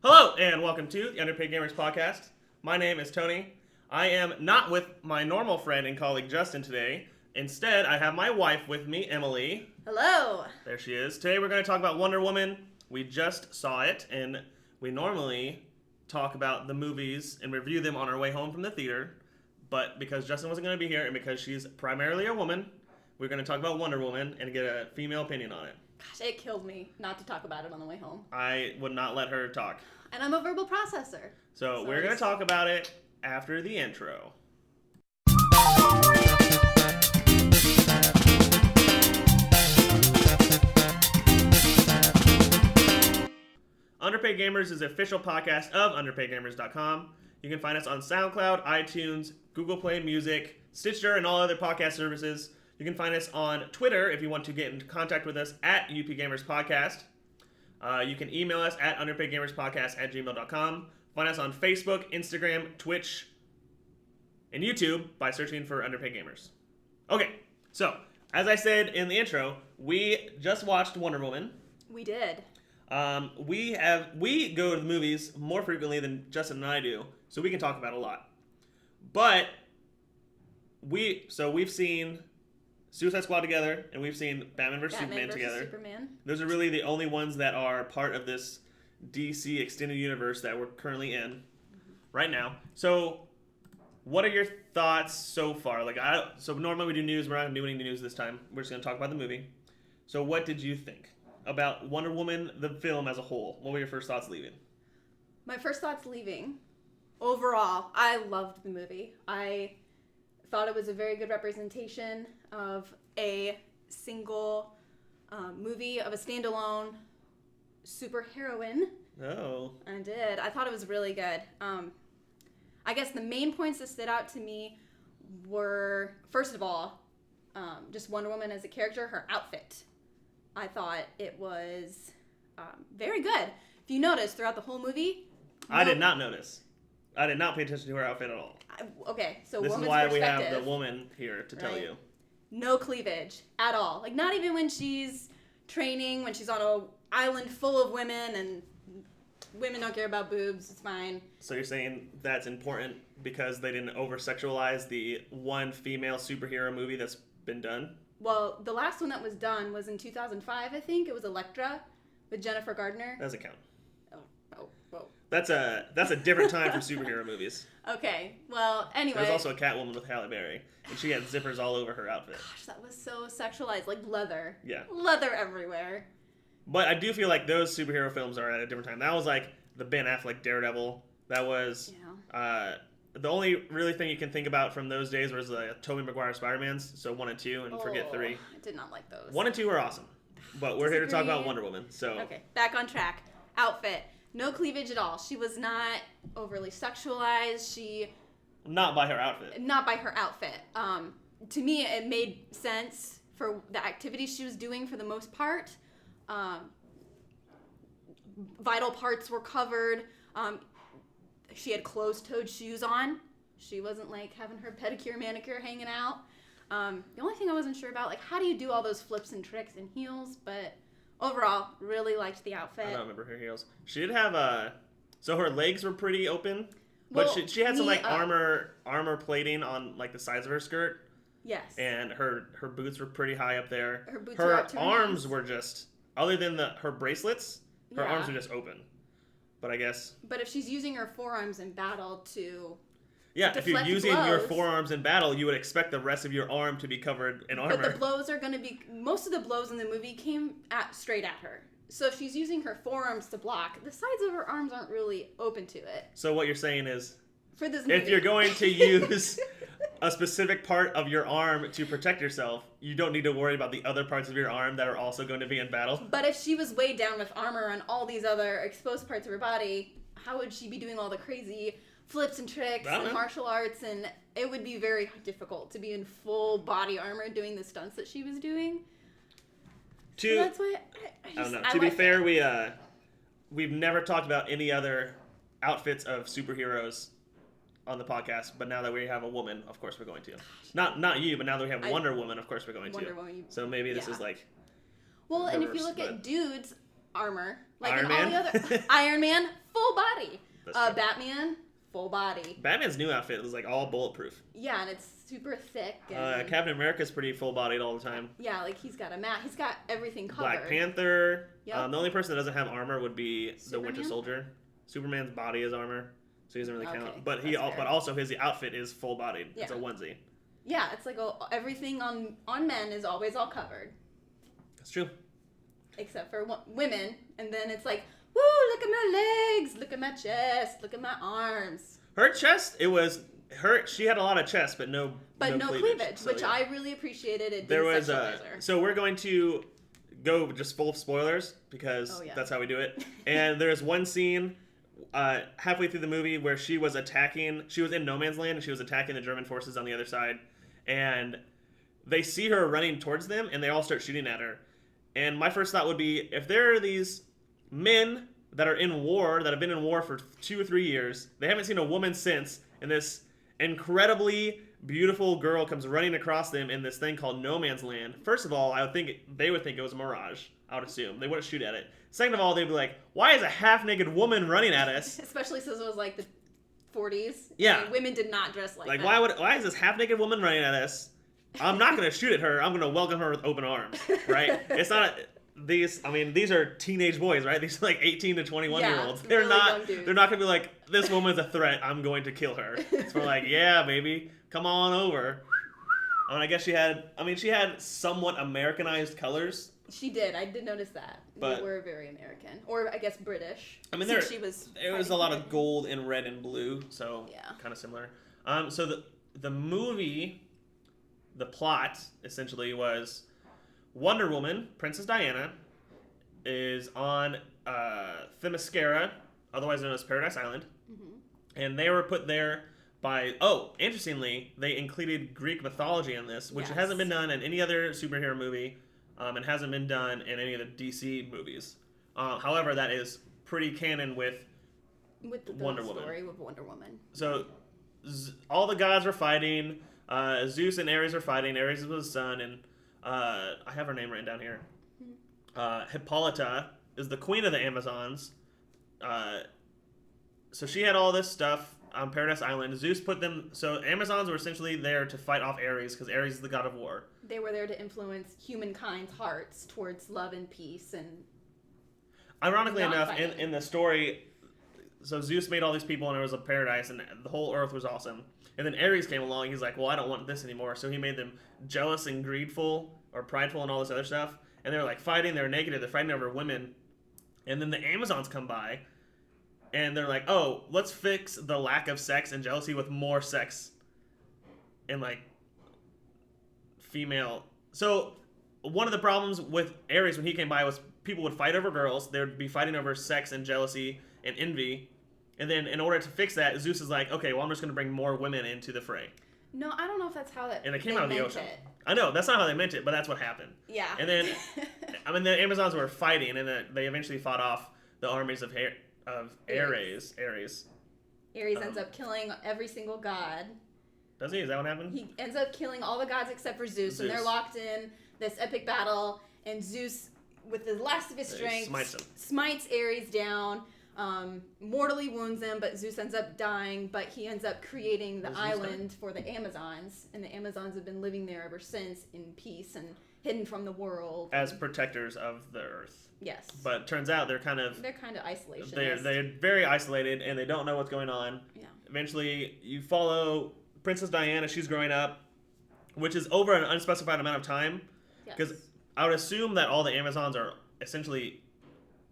Hello, and welcome to the Underpaid Gamers Podcast. My name is Tony. I am not with my normal friend and colleague Justin today. Instead, I have my wife with me, Emily. Hello. There she is. Today we're going to talk about Wonder Woman. We just saw it, and we normally talk about the movies and review them on our way home from the theater. But because Justin wasn't going to be here, and because she's primarily a woman, we're going to talk about Wonder Woman and get a female opinion on it. Gosh, it killed me not to talk about it on the way home. I would not let her talk. And I'm a verbal processor. So we're going to talk about it after the intro. Underpaid Gamers is the official podcast of underpaidgamers.com. You can find us on SoundCloud, iTunes, Google Play Music, Stitcher, and all other podcast services. You can find us on Twitter if you want to get in contact with us at Gamers Podcast. You can email us at underpaidgamerspodcast@gmail.com. Find us on Facebook, Instagram, Twitch, and YouTube by searching for Underpaid Gamers. Okay, so as I said in the intro, we just watched Wonder Woman. We did. We go to the movies more frequently than Justin and I do, so we can talk about a lot. But we've seen Suicide Squad together, and we've seen Batman vs. Superman together. Superman. Those are really the only ones that are part of this DC extended universe that we're currently in right now. So, what are your thoughts so far? So normally we do news. We're not going to do any news this time. We're just going to talk about the movie. So, what did you think about Wonder Woman, the film as a whole? What were your first thoughts leaving? My first thoughts leaving. Overall, I loved the movie. I thought it was a very good representation of a single movie, of a standalone superheroine. Oh. I did. I thought it was really good. I guess the main points that stood out to me were, first of all, just Wonder Woman as a character, her outfit. I thought it was very good. If you notice, throughout the whole movie... I did not notice. I did not pay attention to her outfit at all. Okay, so this is why we have the woman here to tell you. No cleavage at all. Like, not even when she's training, when she's on an island full of women, and women don't care about boobs, it's fine. So you're saying that's important because they didn't over-sexualize the one female superhero movie that's been done? Well, the last one that was done was in 2005, I think. It was Elektra with Jennifer Gardner. That doesn't count. Whoa. That's a different time for superhero movies. Okay, well, anyway. There's also a Catwoman with Halle Berry, and she had zippers all over her outfit. Gosh, that was so sexualized, like leather. Yeah. Leather everywhere. But I do feel like those superhero films are at a different time. That was like the Ben Affleck Daredevil. That was the only really thing you can think about from those days was Tobey Maguire Spider-Mans, so 1 and 2, and forget 3. I did not like those. 1 and 2 are awesome, but we're here to talk about Wonder Woman. So okay, back on track. Outfit. No cleavage at all. She was not overly sexualized. Not by her outfit. Not by her outfit. To me, it made sense for the activities she was doing for the most part. Vital parts were covered. She had closed-toed shoes on. She wasn't like having her pedicure, manicure hanging out. The only thing I wasn't sure about, like, how do you do all those flips and tricks in heels? But overall, really liked the outfit. I don't remember her heels. She did have so her legs were pretty open, but she had some like armor plating on like the sides of her skirt. Yes. And her boots were pretty high up there. Her boots were up to her arms knees. were just, other than her bracelets, her arms were just open. But I guess. But if she's using her forearms in battle to. Yeah, if you're using your forearms in battle, you would expect the rest of your arm to be covered in armor. But the blows are going to be... Most of the blows in the movie came straight at her. So if she's using her forearms to block, the sides of her arms aren't really open to it. So what you're saying is... For this movie. If you're going to use a specific part of your arm to protect yourself, you don't need to worry about the other parts of your arm that are also going to be in battle. But if she was weighed down with armor on all these other exposed parts of her body, how would she be doing all the crazy flips and tricks and martial arts? And it would be very difficult to be in full body armor doing the stunts that she was doing. So that's why I don't know. To be fair, we've never talked about any other outfits of superheroes on the podcast, but now that we have a woman, of course we're going to. Not you, but now that we have Wonder Woman, of course we're going to. So maybe this is like... Well, and if you look at dudes, armor. Like Iron in Man? all the other Iron Man, full full body. That's true. Batman, full body. Batman's new outfit was like all bulletproof. Yeah, and it's super thick. And Captain America's pretty full-bodied all the time. yeah, like he's got a mat. He's got everything covered. Black Panther. Yep. The only person that doesn't have armor would be Superman? the Winter Soldier. Superman's body is armor, so he doesn't really count. Okay, But but also his outfit is full-bodied. Yeah. It's a onesie. Yeah, it's like everything on men is always all covered. That's true. Except for women, and then it's like, woo, look at my legs, look at my chest, look at my arms. Her chest, she had a lot of chest, but no cleavage, so, which yeah. I really appreciated. It There didn't was sexualize her. so we're going to go just full spoilers because that's how we do it. And there's one scene halfway through the movie where she was in no man's land and she was attacking the German forces on the other side, and they see her running towards them and they all start shooting at her. And my first thought would be, if there are these men that are in war, that have been in war for 2 or 3 years, they haven't seen a woman since, and this incredibly beautiful girl comes running across them in this thing called no man's land. First of all, they would think it was a mirage. I would assume they wouldn't shoot at it. Second of all, they'd be like, "Why is a half-naked woman running at us?" Especially since it was like the 40s. Yeah, I mean, women did not dress like that. Why is this half-naked woman running at us? I'm not going to shoot at her. I'm going to welcome her with open arms, right? It's not these are teenage boys, right? These are like 18 to 21-year-olds. They're really not young dudes. they're not going to be like, "This woman's a threat. I'm going to kill her." It's more like, "Yeah, baby, come on over." I mean, I guess she had somewhat Americanized colors. She did. I did notice that. But they were very American, or I guess British. I mean, there was a lot of gold and red and blue, so yeah, kind of similar. So the movie, the plot essentially was Wonder Woman, Princess Diana, is on Themyscira, otherwise known as Paradise Island, and they were put there by. Oh, interestingly, they included Greek mythology in this, which hasn't been done in any other superhero movie. And hasn't been done in any of the DC movies. However, that is pretty canon with the Wonder Woman. Story with Wonder Woman. So all the gods were fighting. Zeus and Ares were fighting. Ares was the sun, and I have her name written down here. Hippolyta is the queen of the Amazons. So she had all this stuff on Paradise Island. Zeus put them. So Amazons were essentially there to fight off Ares because Ares is the god of war. They were there to influence humankind's hearts towards love and peace. And ironically enough, in the story, so Zeus made all these people and it was a paradise and the whole earth was awesome. And then Ares came along. He's like, "Well, I don't want this anymore." So he made them jealous and greedful or prideful and all this other stuff. And they're like fighting. They're negative. They're fighting over women. And then the Amazons come by. And they're like, "Oh, let's fix the lack of sex and jealousy with more sex." And like female. So one of the problems with Ares when he came by was people would fight over girls. They would be fighting over sex and jealousy and envy. And then in order to fix that, Zeus is like, "Okay, well, I'm just going to bring more women into the fray." No, I don't know if that's how that. And they came out of the ocean. It. I know that's not how they meant it, but that's what happened. Yeah. And then, the Amazons were fighting, and then they eventually fought off the armies of Ares. Ares ends up killing every single god. Does he? Is that what happened? He ends up killing all the gods except for Zeus. And they're locked in this epic battle. And Zeus, with the last of his strength, smites Ares down, mortally wounds him. But Zeus ends up dying. But he ends up creating the island for the Amazons. And the Amazons have been living there ever since in peace and hidden from the world. As protectors of the earth. Yes. But it turns out they're kind of isolationist. They're very isolated and they don't know what's going on. Yeah. Eventually, you follow Princess Diana. She's growing up, which is over an unspecified amount of time. Because I would assume that all the Amazons are essentially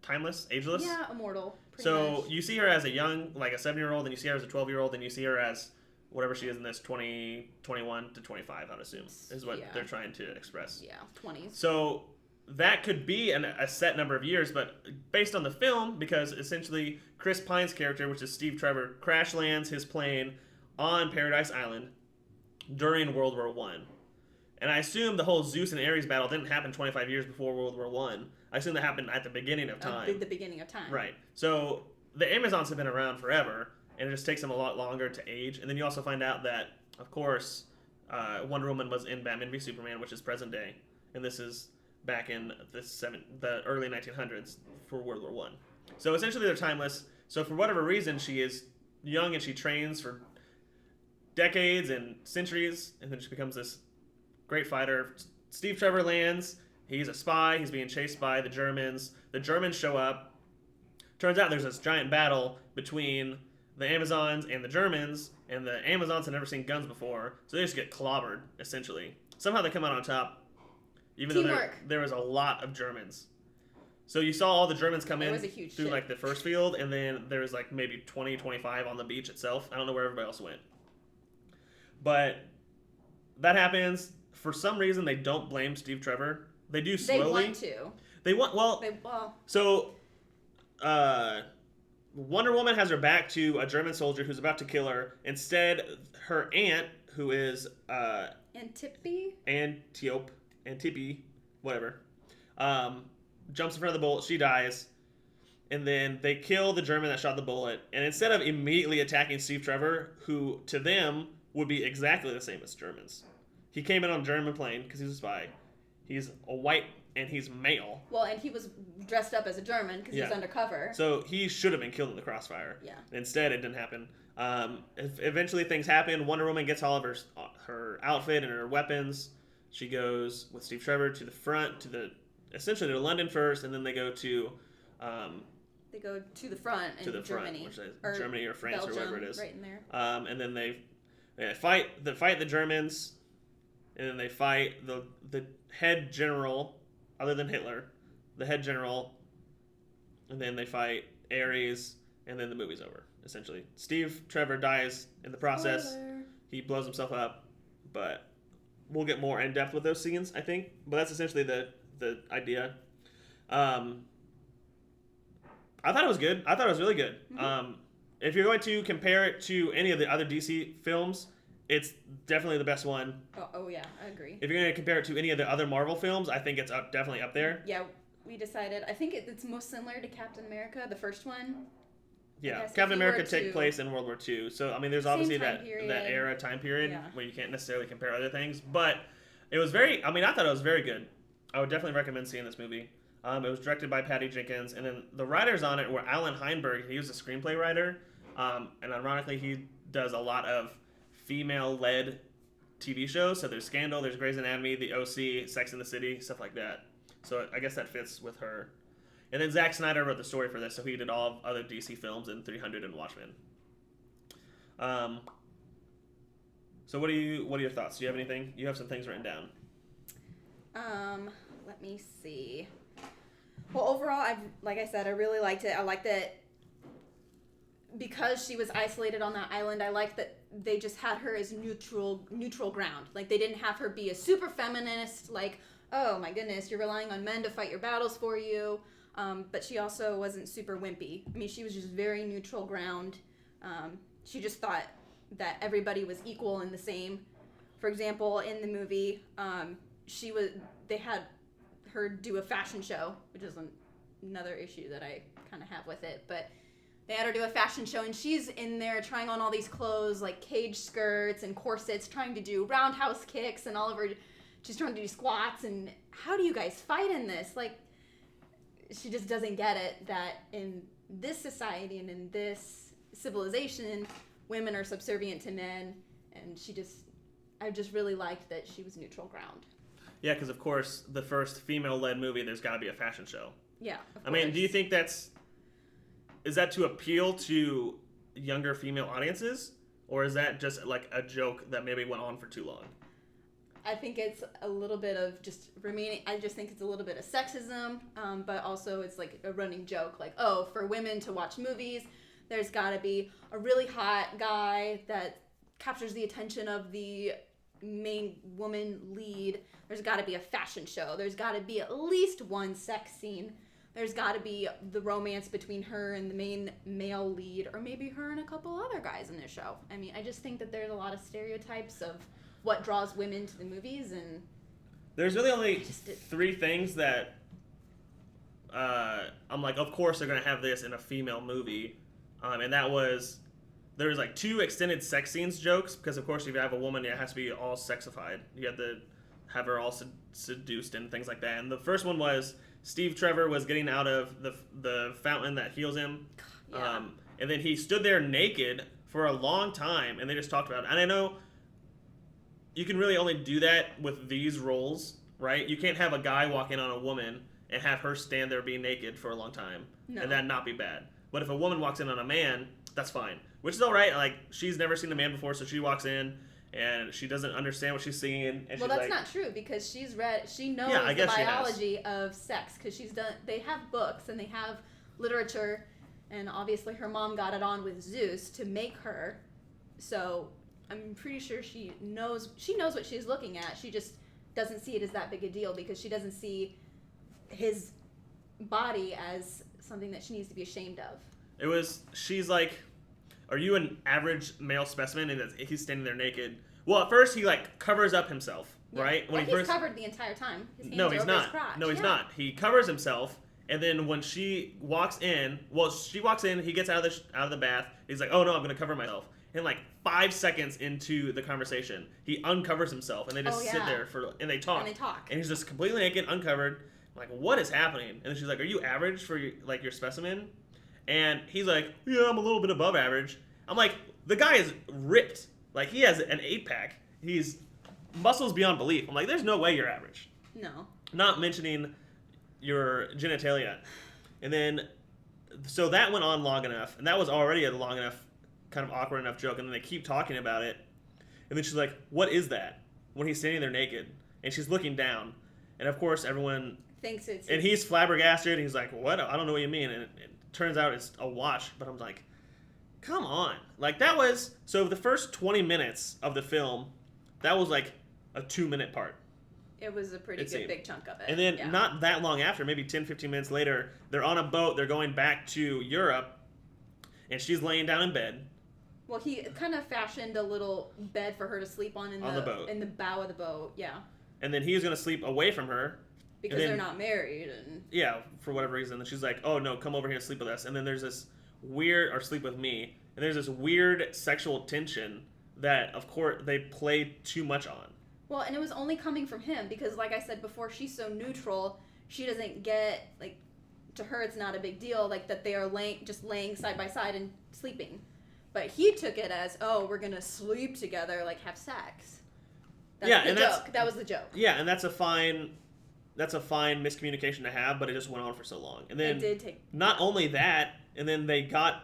timeless, ageless. Yeah, immortal. So much. you see her as a young, like a 7-year-old, and you see her as a 12-year-old, and you see her as whatever she is in this 21 to 25, I'd assume, is what they're trying to express. Yeah, 20s. So that could be a set number of years, but based on the film, because essentially Chris Pine's character, which is Steve Trevor, crash lands his plane on Paradise Island during World War I. And I assume the whole Zeus and Ares battle didn't happen 25 years before World War I. I assume that happened at the beginning of time. The beginning of time. Right. So the Amazons have been around forever, and it just takes them a lot longer to age. And then you also find out that, of course, Wonder Woman was in Batman v Superman, which is present day. And this is back in the early 1900s for World War I. So essentially they're timeless. So for whatever reason, she is young and she trains for decades and centuries, and then she becomes this great fighter. Steve Trevor lands. He's a spy. He's being chased by the Germans. The Germans show up. Turns out there's this giant battle between the Amazons and the Germans, and the Amazons have never seen guns before, so they just get clobbered, essentially. Somehow they come out on top, even though there was a lot of Germans. So you saw all the Germans come in through like the first field, and then there was like maybe 20, 25 on the beach itself. I don't know where everybody else went. But that happens. For some reason, they don't blame Steve Trevor. They do slowly. They want to. So Wonder Woman has her back to a German soldier who's about to kill her. Instead, her aunt, who is Antiope, whatever, jumps in front of the bullet. She dies. And then they kill the German that shot the bullet. And instead of immediately attacking Steve Trevor, who to them would be exactly the same as Germans. He came in on a German plane because he's a spy. He's a white and he's male. Well, and he was dressed up as a German because he was undercover. So he should have been killed in the crossfire. Yeah. Instead, it didn't happen. Eventually, things happen. Wonder Woman gets all of her outfit and her weapons. She goes with Steve Trevor to the front, essentially to London first, and then they go to... they go to the front in Germany. Germany or France Belgium, or whatever it is. Right in there. And then they fight the Germans, and then they fight the head general, other than Hitler, the head general, and then they fight Ares, and then the movie's over, essentially. Steve Trevor dies in the process. Spoiler. He blows himself up, but we'll get more in depth with those scenes, I think. But that's essentially the idea. I thought it was good. I thought it was really good. Mm-hmm. If you're going to compare it to any of the other DC films, it's definitely the best one. Oh yeah, I agree. If you're going to compare it to any of the other Marvel films, I think it's definitely up there. Yeah, we decided. I think it's most similar to Captain America, the first one. Yeah, Captain America takes place in World War II. So, I mean, there's obviously that time period where you can't necessarily compare other things. But it was I thought it was very good. I would definitely recommend seeing this movie. It was directed by Patty Jenkins. And then the writers on it were Alan Heinberg. He was a screenplay writer. And ironically, he does a lot of female-led TV shows. So there's Scandal, there's Grey's Anatomy, The OC, Sex and the City, stuff like that. So I guess that fits with her. And then Zack Snyder wrote the story for this, so he did all of other DC films in 300 and Watchmen. So what are your thoughts? Do you have anything? You have some things written down. Let me see. Well, overall, like I said, I really liked it. I liked that because she was isolated on that island. I liked that they just had her as neutral ground. Like, they didn't have her be a super feminist, like, oh my goodness, you're relying on men to fight your battles for you. But she also wasn't super wimpy. I mean, she was just very neutral ground. She just thought that everybody was equal and the same. For example, in the movie, they had her do a fashion show, which is another issue that I kind of have with it. But they had her do a fashion show, and she's in there trying on all these clothes, like cage skirts and corsets, trying to do roundhouse kicks, and she's trying to do squats. And how do you guys fight in this? Like, she just doesn't get it that in this society and in this civilization, women are subservient to men, and I just really liked that she was neutral ground. Yeah, because of course, the first female-led movie, there's got to be a fashion show. Yeah, of course. I mean, do you think is that to appeal to younger female audiences, or is that just like a joke that maybe went on for too long? I think it's a little bit of I just think it's a little bit of sexism, but also it's like a running joke, like, oh, for women to watch movies, there's got to be a really hot guy that captures the attention of the main woman lead. There's got to be a fashion show. There's got to be at least one sex scene. There's got to be the romance between her and the main male lead, or maybe her and a couple other guys in the show. I mean, I just think that there's a lot of stereotypes of what draws women to the movies, and there's really only three things that I'm like, of course they're gonna have this in a female movie, and that was there's like 2 extended sex scenes jokes, because of course if you have a woman, it has to be all sexified. You have to have her all seduced and things like that. And the first one was Steve Trevor was getting out of the fountain that heals him. Yeah. And then he stood there naked for a long time, and they just talked about it. And I know you can really only do that with these roles, right? You can't have a guy walk in on a woman and have her stand there being naked for a long time, and that not be bad. But if a woman walks in on a man, that's fine. Which is all right. Like, she's never seen a man before, so she walks in, and she doesn't understand what she's seeing. And well, she's that's not true, because she knows I the guess biology of sex, because they have books and they have literature, and obviously her mom got it on with Zeus to make her. So I'm pretty sure she knows what she's looking at. She just doesn't see it as that big a deal, because she doesn't see his body as something that she needs to be ashamed of. She's like, are you an average male specimen? And he's standing there naked. Well, at first he like covers up himself, right? When he's covered the entire time. His hands no, are he's over not. His crotch. No, he's not. He covers himself, and then when she walks in, he gets out of the bath. He's like, oh no, I'm gonna cover myself. And like 5 seconds into the conversation, he uncovers himself, and they just sit there and they talk. And he's just completely naked, uncovered. I'm like, what is happening? And then she's like, are you average for your specimen? And he's like, yeah, I'm a little bit above average. I'm like, the guy is ripped. Like, he has an 8-pack. He's muscles beyond belief. I'm like, there's no way you're average. No. Not mentioning your genitalia. And then, so that went on long enough, and that was already a long enough, kind of awkward enough joke, and then they keep talking about it. And then she's like, what is that? When he's standing there naked. And she's looking down. And of course, everyone thinks it's... And he's flabbergasted. He's like, what? I don't know what you mean. And it turns out it's a watch. But I'm like, come on. Like, that was... So the first 20 minutes of the film, that was like a 2-minute part. It was a pretty good big chunk of it. And then not that long after, maybe 10, 15 minutes later, they're on a boat. They're going back to Europe. And she's laying down in bed. Well, he kind of fashioned a little bed for her to sleep on the boat. In the bow of the boat, yeah. And then he's going to sleep away from her. Because they're not married. And yeah, for whatever reason. And she's like, oh, no, come over here and sleep with us. And then there's this weird, or sleep with me. And there's this weird sexual tension that, of course, they play too much on. Well, and it was only coming from him. Because, like I said before, she's so neutral. She doesn't get, like, to her it's not a big deal. Like, that they are just laying side by side and sleeping. But he took it as, oh, we're going to sleep together, like, have sex. That was the joke. Yeah, and that's a fine miscommunication to have, but it just went on for so long. And then it did take... Not only that, and then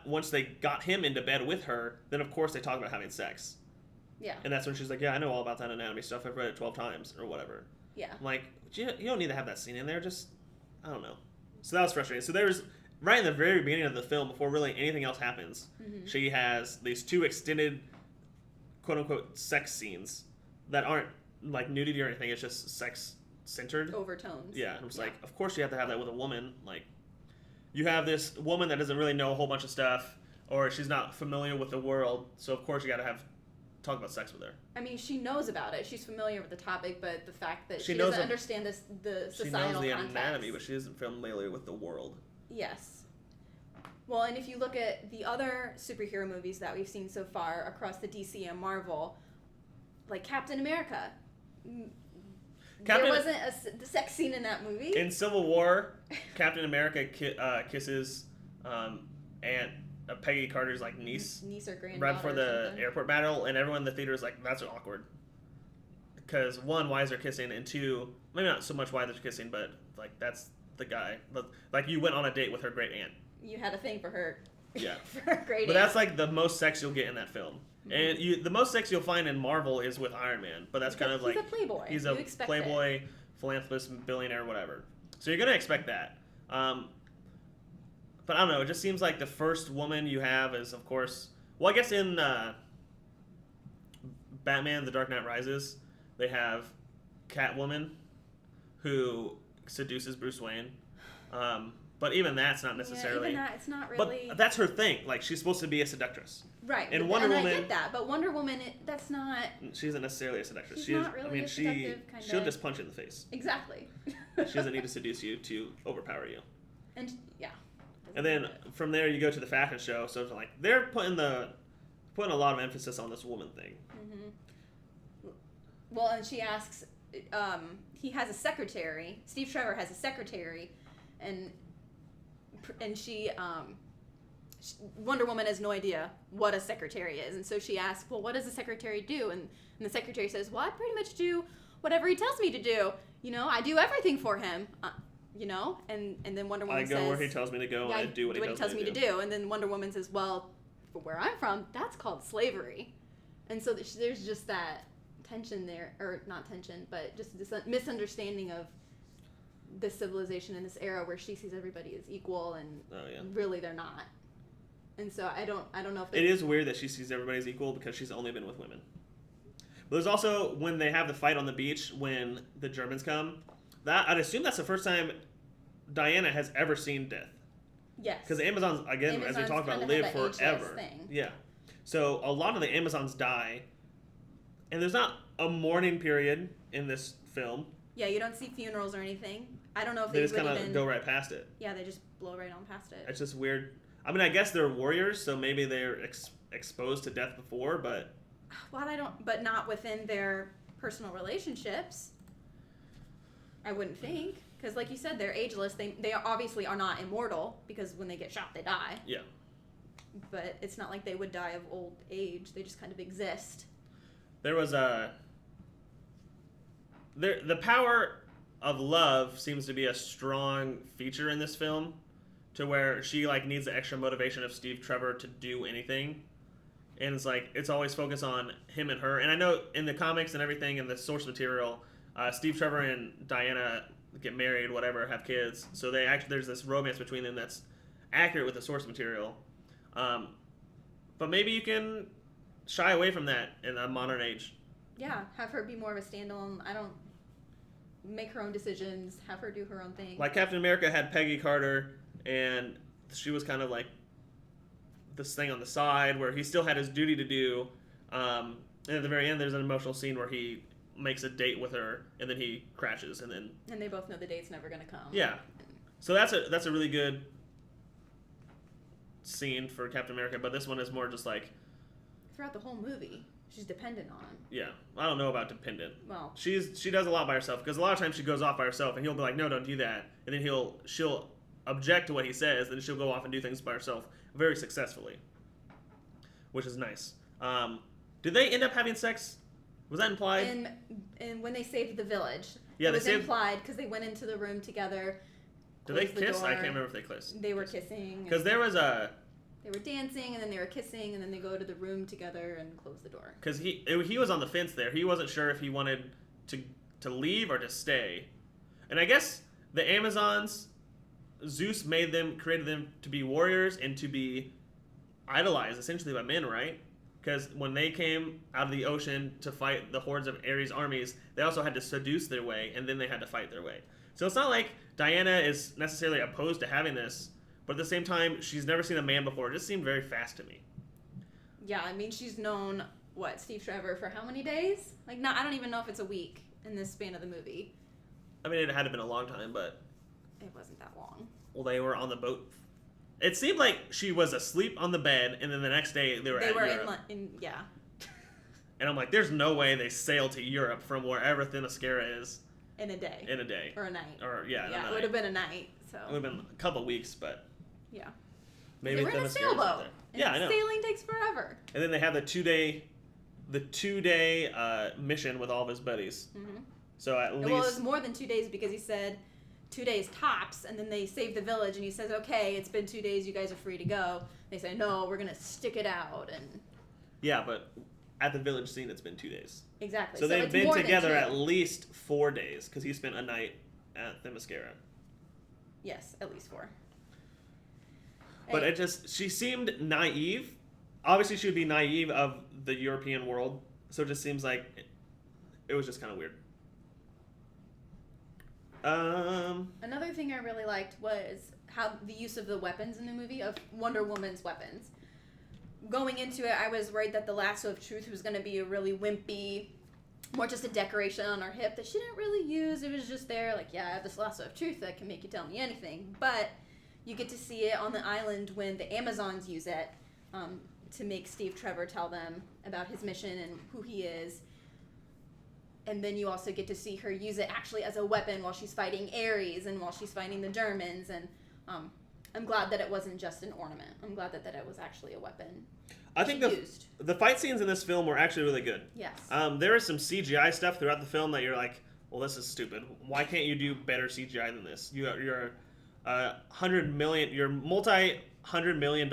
once they got him into bed with her, then of course they talk about having sex. Yeah. And that's when she's like, yeah, I know all about that anatomy stuff. I've read it 12 times or whatever. Yeah. I'm like, you don't need to have that scene in there. Just, I don't know. So that was frustrating. So there's, right in the very beginning of the film, before really anything else happens, she has these 2 extended, quote-unquote, sex scenes that aren't like nudity or anything. It's just sex-centered. Overtones. Yeah. And I'm just like, of course you have to have that with a woman. Like, you have this woman that doesn't really know a whole bunch of stuff, or she's not familiar with the world, so of course you got to talk about sex with her. I mean, she knows about it. She's familiar with the topic, but the fact that she doesn't understand the societal context. She knows the anatomy, but she isn't familiar with the world. Yes. Well, and if you look at the other superhero movies that we've seen so far across the DC and Marvel, like Captain America, there wasn't the sex scene in that movie. In Civil War, Captain America kisses Aunt Peggy Carter's like niece or granddaughter right before the airport battle, and everyone in the theater is like, that's awkward. Because 1, why is there kissing, and 2, maybe not so much why there's kissing, but like that's the guy. Like, you went on a date with her great aunt. You had a thing for her. Yeah. For her great aunt. But that's like the most sex you'll get in that film. And the most sex you'll find in Marvel is with Iron Man, but that's kind of like... He's a playboy. He's a playboy, philanthropist, billionaire, whatever. So you're going to expect that. But I don't know, it just seems like the first woman you have is, of course... Well, I guess in Batman, The Dark Knight Rises, they have Catwoman, who seduces Bruce Wayne. But even that's not necessarily... Yeah, even that, it's not really... But that's her thing. Like, she's supposed to be a seductress. Right. And Wonder Woman... I get that, but Wonder Woman, that's not... She isn't necessarily a seductress. She's not really a seductive kind of... She'll just punch you in the face. Exactly. She doesn't need to seduce you to overpower you. And, yeah. And then from there you go to the fashion show, so it's like, they're putting a lot of emphasis on this woman thing. Mm-hmm. Well, and she asks... he has a secretary. Steve Trevor has a secretary, and she Wonder Woman has no idea what a secretary is, and so she asks, well, what does a secretary do? And the secretary says, well, I pretty much do whatever he tells me to do. I do everything for him. And then Wonder Woman says, I go where he tells me to go, and I do what he tells me to do. And then Wonder Woman says, well, for where I'm from, that's called slavery. And so there's just that tension there, or not tension, but just this misunderstanding of this civilization in this era where she sees everybody as equal, and really they're not. And so I don't know if it is weird that she sees everybody as equal because she's only been with women. But there's also when they have the fight on the beach when the Germans come. That I'd assume that's the first time Diana has ever seen death. Yes. Because the Amazons, again, as we talked about, live forever. Yeah. So a lot of the Amazons die, and there's not a mourning period in this film. Yeah, you don't see funerals or anything. I don't know if they just kind of go right past it. Yeah, they just blow right on past it. It's just weird. I mean, I guess they're warriors, so maybe they're exposed to death before, but... Well, but not within their personal relationships. I wouldn't think. Because like you said, they're ageless. They obviously are not immortal, because when they get shot, they die. Yeah. But it's not like they would die of old age. They just kind of exist. There was the power of love seems to be a strong feature in this film, to where she needs the extra motivation of Steve Trevor to do anything, and it's always focused on him and her. And I know in the comics and everything in the source material, Steve Trevor and Diana get married, whatever, have kids. So there's this romance between them that's accurate with the source material. But maybe you can shy away from that in a modern age. Yeah, have her be more of a standalone. I don't make her own decisions. Have her do her own thing. Like Captain America had Peggy Carter, and she was kind of like this thing on the side where he still had his duty to do. And at the very end, there's an emotional scene where he makes a date with her, and then he crashes, and they both know the date's never gonna come. Yeah, so that's a really good scene for Captain America. But this one is more just throughout the whole movie, she's dependent on him. Yeah, I don't know about dependent. Well, she does a lot by herself, because a lot of times she goes off by herself, and he'll be like, no, don't do that, and then she'll object to what he says, then she'll go off and do things by herself very successfully, which is nice. Did they end up having sex? Was that implied? And when they saved the village, yeah, it was implied because they went into the room together. Did they kiss? I can't remember if they kissed. They were kissing. Because there was they were dancing, and then they were kissing, and then they go to the room together and close the door. Because he was on the fence there. He wasn't sure if he wanted to leave or to stay. And I guess the Amazons, Zeus created them to be warriors and to be idolized essentially by men, right? Because when they came out of the ocean to fight the hordes of Ares' armies, they also had to seduce their way, and then they had to fight their way. So it's not like Diana is necessarily opposed to having this, but at the same time, she's never seen a man before. It just seemed very fast to me. Yeah, I mean, she's known, Steve Trevor for how many days? I don't even know if it's a week in this span of the movie. I mean, it had to been a long time, but... It wasn't that long. Well, they were on the boat. It seemed like she was asleep on the bed, and then the next day they were Europe. Yeah. And I'm like, there's no way they sailed to Europe from wherever Themyscira is. In a day. Or a night. Or, yeah, it would have been a night, so. It would have been a couple weeks, but... Yeah. Maybe they were in a sailboat. Yeah, I know. Sailing takes forever. And then they have the two-day mission with all of his buddies. Mm-hmm. So at least... Well, it was more than 2 days because he said 2 days tops, and then they save the village, and he says, okay, it's been 2 days, you guys are free to go. They say, no, we're going to stick it out. And yeah, but at the village scene, it's been 2 days. Exactly. So they've been together at least 4 days, because he spent a night at Themyscira. Yes, at least 4. But she seemed naive. Obviously, she would be naive of the European world, so it just seems like it was just kind of weird. Another thing I really liked was how the use of the weapons in the movie, of Wonder Woman's weapons. Going into it, I was worried that the lasso of truth was going to be a really wimpy, more just a decoration on her hip that she didn't really use. It was just there, I have this lasso of truth that can make you tell me anything. But you get to see it on the island when the Amazons use it to make Steve Trevor tell them about his mission and who he is. And then you also get to see her use it actually as a weapon while she's fighting Ares and while she's fighting the Germans. And I'm glad that it wasn't just an ornament. I'm glad that it was actually a weapon. I think the fight scenes in this film were actually really good. Yes. There is some CGI stuff throughout the film that you're like, well, this is stupid. Why can't you do better CGI than this? You're multi-$100 million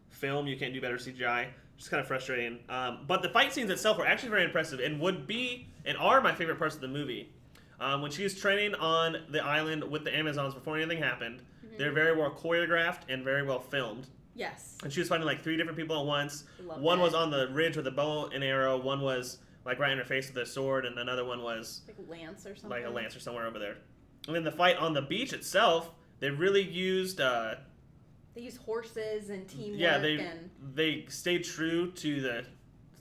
film. You can't do better CGI. Just kind of frustrating. But the fight scenes itself were actually very impressive and are my favorite parts of the movie. When she was training on the island with the Amazons before anything happened, they're very well choreographed and very well filmed. Yes. And she was fighting like 3 different people at once. One was on the ridge with a bow and arrow. One was like right in her face with a sword, and another one was like a lance or something. Like a lance or somewhere over there. And then the fight on the beach itself, they really used. They used horses and teamwork. Yeah, they stayed true to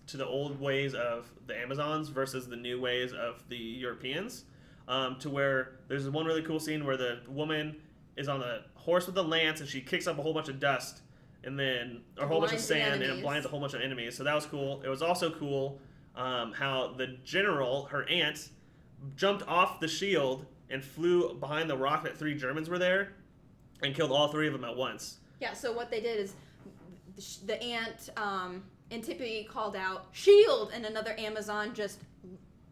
the old ways of the Amazons versus the new ways of the Europeans. To where there's one really cool scene where the woman is on the horse with the lance and she kicks up a whole bunch of dust and then a whole bunch of sand and it blinds a whole bunch of enemies. So that was cool. It was also cool how the general, her aunt, jumped off the shield and flew behind the rock that 3 Germans were there and killed all 3 of them at once. Yeah, so what they did is the aunt Antipy called out, "Shield!" and another Amazon just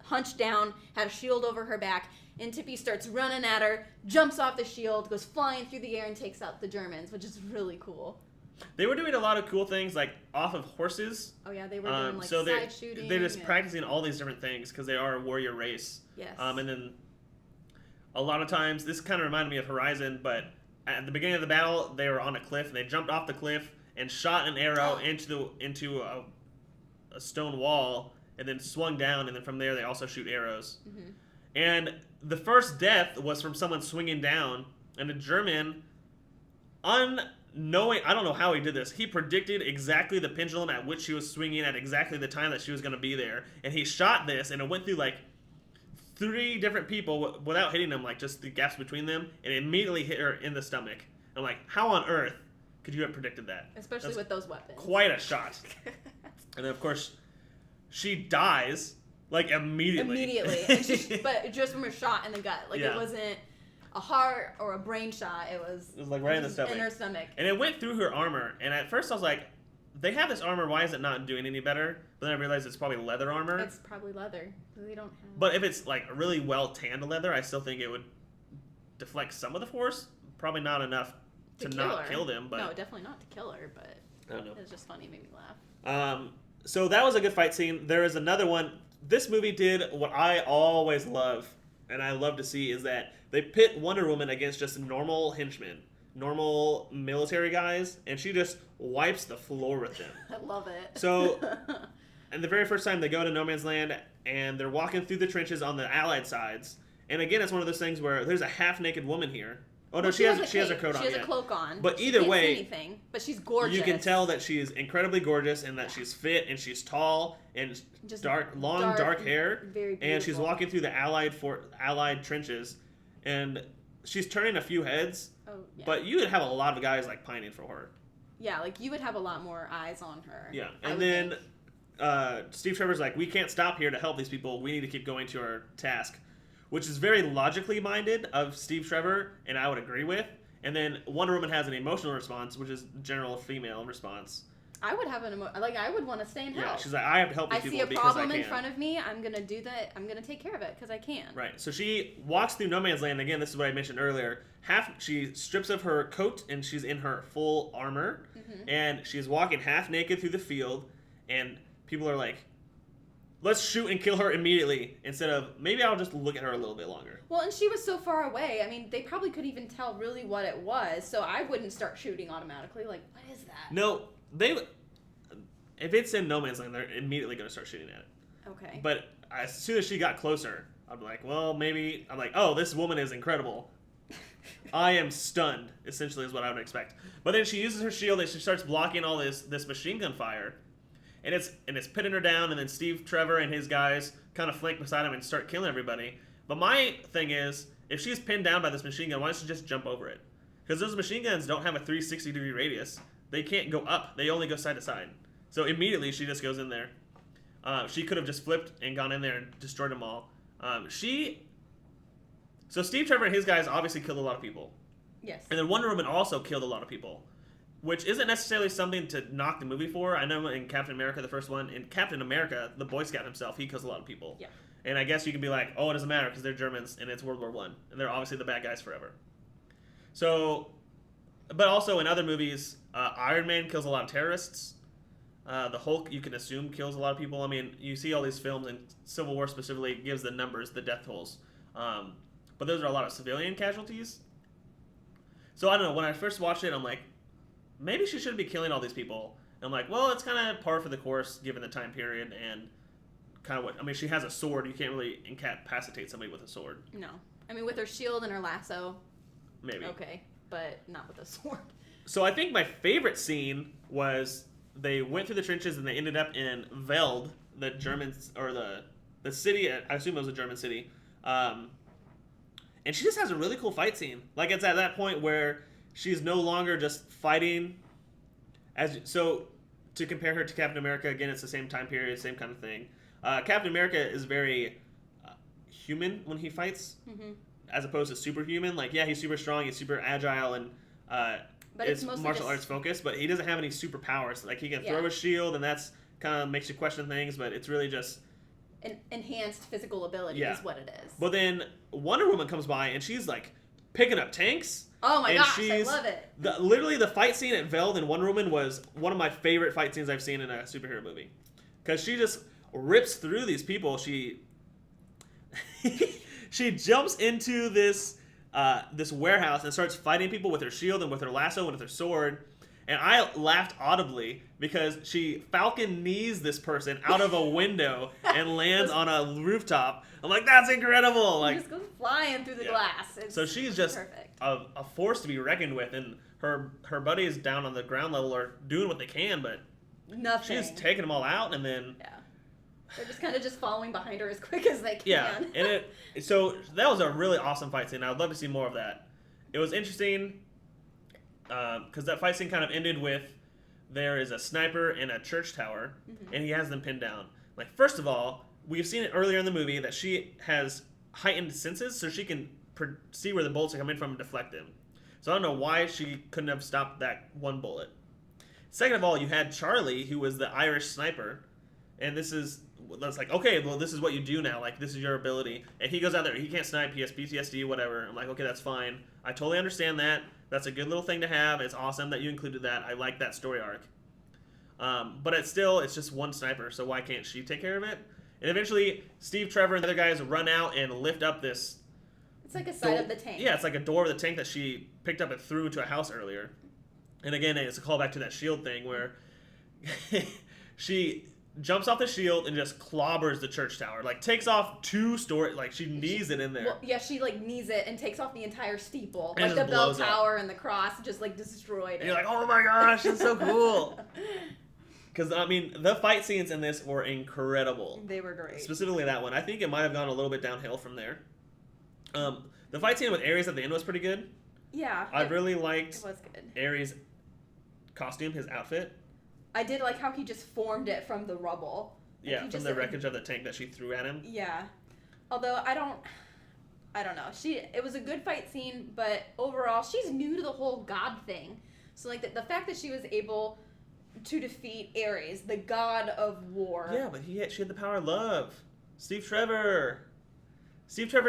hunched down, had a shield over her back. Antipy starts running at her, jumps off the shield, goes flying through the air and takes out the Germans, which is really cool. They were doing a lot of cool things, like off of horses. Oh yeah, they were doing like so side shooting. They're just practicing all these different things because they are a warrior race. Yes. And then a lot of times, this kind of reminded me of Horizon, but at the beginning of the battle, they were on a cliff and they jumped off the cliff and shot an arrow into a stone wall and then swung down, and then from there they also shoot arrows. Mm-hmm. And the first death was from someone swinging down, and a German, unknowing, I don't know how he did this, he predicted exactly the pendulum at which she was swinging at exactly the time that she was going to be there, and he shot this, and it went through like 3 different people without hitting them, like just the gaps between them, and it immediately hit her in the stomach. I'm like, how on earth could you have predicted that? Especially with those weapons. Quite a shot. And then, of course, she dies, like, immediately. But just from a shot in the gut. Like, It wasn't a heart or a brain shot. It was like right in the stomach. In her stomach. And it went through her armor. And at first I was like, they have this armor, why is it not doing any better? But then I realized it's probably leather armor. It's probably leather. They don't have... But if it's, like, really well-tanned leather, I still think it would deflect some of the force. Probably not enough to not kill them. But no, definitely not to kill her, but I don't know. It was just funny. It made me laugh. So that was a good fight scene. There is another one. This movie did what I always love, and I love to see, is that they pit Wonder Woman against just normal henchmen, normal military guys, and she just wipes the floor with them. I love it. So, and the very first time they go to No Man's Land, and they're walking through the trenches on the Allied sides, and again, it's one of those things where there's a half-naked woman here. Oh, no, she has a coat on. She has a cloak on. But either way, see anything, but she's gorgeous. You can tell that she is incredibly gorgeous and that she's fit and she's tall and just dark hair. Very beautiful. And she's walking through the Allied trenches, and she's turning a few heads. Oh, yeah. But you would have a lot of guys like pining for her. Yeah, like you would have a lot more eyes on her. Yeah, and then Steve Trevor's like, we can't stop here to help these people. We need to keep going to our task. Which is very logically minded of Steve Trevor, and I would agree with. And then Wonder Woman has an emotional response, which is general female response. I would have I would want to stay and help. Yeah, she's like, I have to help these people because I can. I see a problem in front of me. I'm gonna do that. I'm gonna take care of it because I can. Right. So she walks through No Man's Land again. This is what I mentioned earlier. She strips of her coat and she's in her full armor, and she's walking half naked through the field. And people are like, let's shoot and kill her immediately instead of maybe I'll just look at her a little bit longer. Well, and she was so far away. I mean, they probably couldn't even tell really what it was, so I wouldn't start shooting automatically. Like, what is that? No, if it's in No Man's Land, they're immediately going to start shooting at it. Okay. But as soon as she got closer, I'm like, well, maybe... I'm like, oh, this woman is incredible. I am stunned, essentially, is what I would expect. But then she uses her shield and she starts blocking all this machine gun fire. And it's pitting her down, and then Steve Trevor and his guys kind of flank beside him and start killing everybody. But my thing is, if she's pinned down by this machine gun, why don't she just jump over it? Because those machine guns don't have a 360-degree radius. They can't go up. They only go side to side. So immediately she just goes in there. She could have just flipped and gone in there and destroyed them all. So Steve Trevor and his guys obviously killed a lot of people. Yes. And then Wonder Woman also killed a lot of people, which isn't necessarily something to knock the movie for. I know in Captain America, the first one, in Captain America, the Boy Scout himself, he kills a lot of people. Yeah. And I guess you can be like, oh, it doesn't matter because they're Germans and it's World War I. And they're obviously the bad guys forever. So, but also in other movies, Iron Man kills a lot of terrorists. The Hulk, you can assume, kills a lot of people. I mean, you see all these films, and Civil War specifically gives the numbers, the death tolls. But those are a lot of civilian casualties. So I don't know, when I first watched it, I'm like, maybe she shouldn't be killing all these people. And I'm like, well, it's kind of par for the course given the time period and kind of what, I mean, she has a sword. You can't really incapacitate somebody with a sword. No. I mean, with her shield and her lasso. Maybe. Okay, but not with a sword. So I think my favorite scene was they went through the trenches and they ended up in Veld, the Germans, or the city, I assume it was a German city. And she just has a really cool fight scene. Like, it's at that point where she's no longer just fighting. So to compare her to Captain America, again, it's the same time period, same kind of thing. Captain America is very human when he fights, as opposed to superhuman. Like, yeah, he's super strong, he's super agile, and but it's martial arts focused, but he doesn't have any superpowers. Like, he can throw a shield, and that's kind of makes you question things, but it's really just enhanced physical ability is what it is. But then Wonder Woman comes by, and she's like picking up tanks. Oh my gosh, I love it. Literally, the fight scene at Veld in Wonder Woman was one of my favorite fight scenes I've seen in a superhero movie. Because she just rips through these people. She jumps into this warehouse and starts fighting people with her shield and with her lasso and with her sword. And I laughed audibly because she falcon knees this person out of a window and lands on a rooftop. I'm like, that's incredible! Like, just goes flying through the glass. So she's just perfect. A force to be reckoned with, and her buddies down on the ground level are doing what they can, but nothing. She's taking them all out, and then they're just kind of just following behind her as quick as they can. Yeah, and so that was a really awesome fight scene. I'd love to see more of that. It was interesting because that fight scene kind of ended with there is a sniper in a church tower, and he has them pinned down. Like, first of all, we've seen it earlier in the movie that she has heightened senses, so she can see where the bullets are coming from and deflect them. So I don't know why she couldn't have stopped that one bullet. Second of all, you had Charlie, who was the Irish sniper, and that's like, okay, well, this is what you do now. Like, this is your ability. And he goes out there, he can't snipe, he has PTSD, whatever. I'm like, okay, that's fine. I totally understand that. That's a good little thing to have. It's awesome that you included that. I like that story arc. But it's just one sniper, so why can't she take care of it? And eventually, Steve Trevor and the other guys run out and lift up this... It's like a side of the tank. Yeah, it's like a door of the tank that she picked up and threw into a house earlier. And again, it's a callback to that shield thing where she jumps off the shield and just clobbers the church tower. Like, takes off 2 stories. Like, she knees it in there. Well, yeah, she, like, knees it and takes off the entire steeple. And like, the bell tower up. And the cross just, like, destroyed it. And you're like, oh my gosh, that's so cool. Because, I mean, the fight scenes in this were incredible. They were great. Specifically that one. I think it might have gone a little bit downhill from there. The fight scene with Ares at the end was pretty good. Yeah. I really liked it was good. Ares' costume, his outfit. I did like how he just formed it from the rubble. Yeah, from the wreckage of the tank that she threw at him. Yeah. Although, I don't know. It was a good fight scene, but overall, she's new to the whole god thing. So, like, the fact that she was able to defeat Ares, the god of war. Yeah, but she had the power of love. Steve Trevor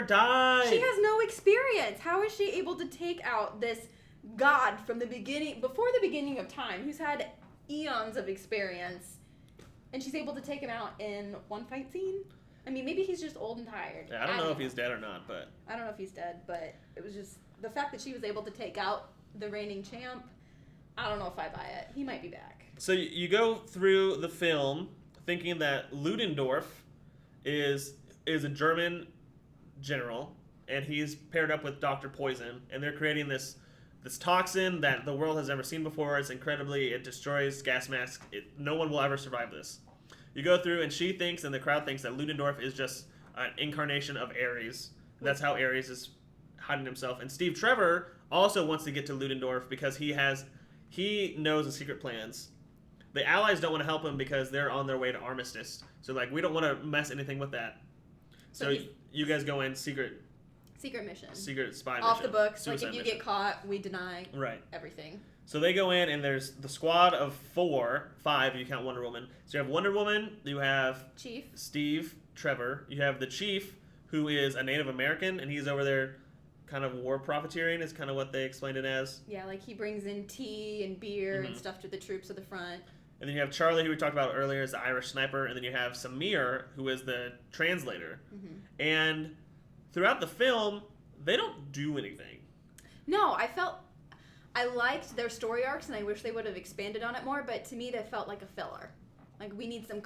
died. She has no experience. How is she able to take out this god from before the beginning of time, who's had eons of experience, and she's able to take him out in one fight scene? I mean, maybe he's just old and tired. Yeah, I don't know if he's dead or not, but... I don't know if he's dead, but it was just... The fact that she was able to take out the reigning champ, I don't know if I buy it. He might be back. So you go through the film thinking that Ludendorff is a German general, and he's paired up with Dr. Poison, and they're creating this toxin that the world has never seen before. It destroys gas masks. No one will ever survive this. You go through, and she thinks, and the crowd thinks, that Ludendorff is just an incarnation of Ares. That's how Ares is hiding himself. And Steve Trevor also wants to get to Ludendorff because he knows the secret plans. The Allies don't want to help him because they're on their way to armistice. So, like, we don't want to mess anything with that. So you guys go in secret Secret mission. Secret spy mission. Off the books. Suicide Like, if you mission. get caught, we deny Right. everything. So they go in, and there's the squad of 5 if you count Wonder Woman. So you have Wonder Woman, you have Chief. Steve, Trevor, you have the Chief, who is a Native American, and he's over there kind of war profiteering is kind of what they explained it as. Yeah, like he brings in tea and beer and stuff to the troops at the front. And then you have Charlie, who we talked about earlier, is the Irish sniper, and then you have Samir, who is the translator. And throughout the film, they don't do anything. No, I liked their story arcs, and I wish they would have expanded on it more. But to me, that felt like a filler. Like we need some,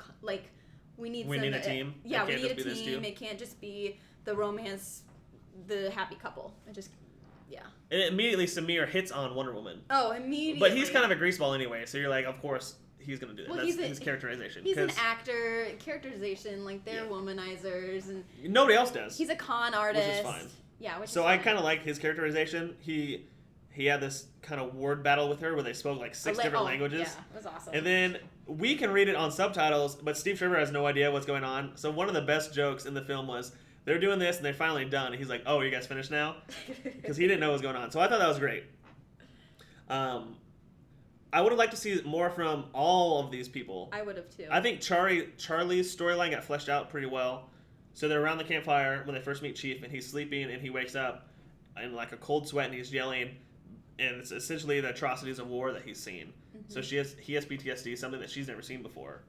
we need a team. Yeah, we It can't need a just be this team. two. It can't just be the romance, the happy couple. Yeah. And immediately Samir hits on Wonder Woman. Oh, immediately. But he's kind of a greaseball anyway, so you're like, of course he's going to do that. Well, That's his characterization. He's an actor, characterization, like they're womanizers, and nobody else does. he's a con artist. Which is fine. Yeah, So I kind of like his characterization. He had this kind of word battle with her where they spoke like 6 different languages. Yeah, it was awesome. And then we can read it on subtitles, but Steve Trevor has no idea what's going on. So one of the best jokes in the film was they're doing this and they're finally done. And he's like, "Oh, you guys finished now?" Because he didn't know what was going on. So I thought that was great. I would have liked to see more from all of these people. I would have too. I think Charlie's storyline got fleshed out pretty well. So they're around the campfire when they first meet Chief, and he's sleeping, and he wakes up in like a cold sweat, and he's yelling, and it's essentially the atrocities of war that he's seen. So he has PTSD, something that she's never seen before.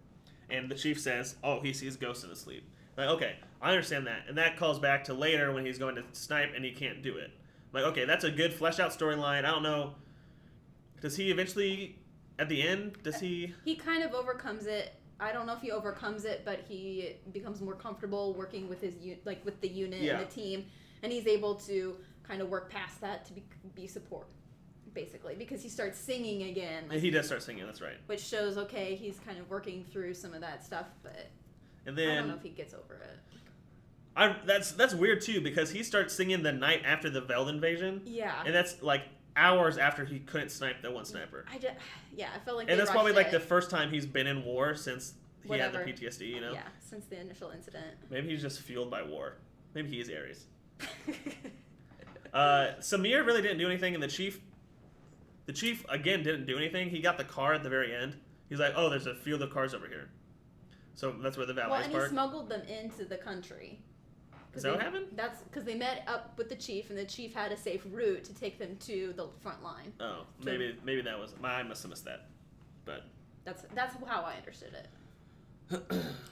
And the Chief says, "Oh, he sees ghosts in his sleep." Like, okay, I understand that, and that calls back to later when he's going to snipe and he can't do it. Like, okay, that's a good fleshed out storyline. I don't know. Does he eventually, at the end, He kind of overcomes it. I don't know if he overcomes it, but he becomes more comfortable working with his with the unit and the team, and he's able to kind of work past that to be support, basically, because he starts singing again. He does start singing. That's right. Which shows, okay, he's kind of working through some of that stuff, but and then I don't know if he gets over it. That's weird too, because he starts singing the night after the Veld invasion. Yeah. And that's like hours after he couldn't snipe the one sniper. I felt like. And that's probably like it. the first time he's been in war since he had the PTSD. You know. Yeah, since the initial incident. Maybe he's just fueled by war. Maybe he is Ares. Samir really didn't do anything, and the chief again didn't do anything. He got the car at the very end. He's like, "Oh, there's a field of cars over here." So that's where the valets and park. he smuggled them into the country. Is that what happened? That's because they met up with the chief, and the chief had a safe route to take them to the front line. Oh, maybe that was. I must have missed that, but that's how I understood it.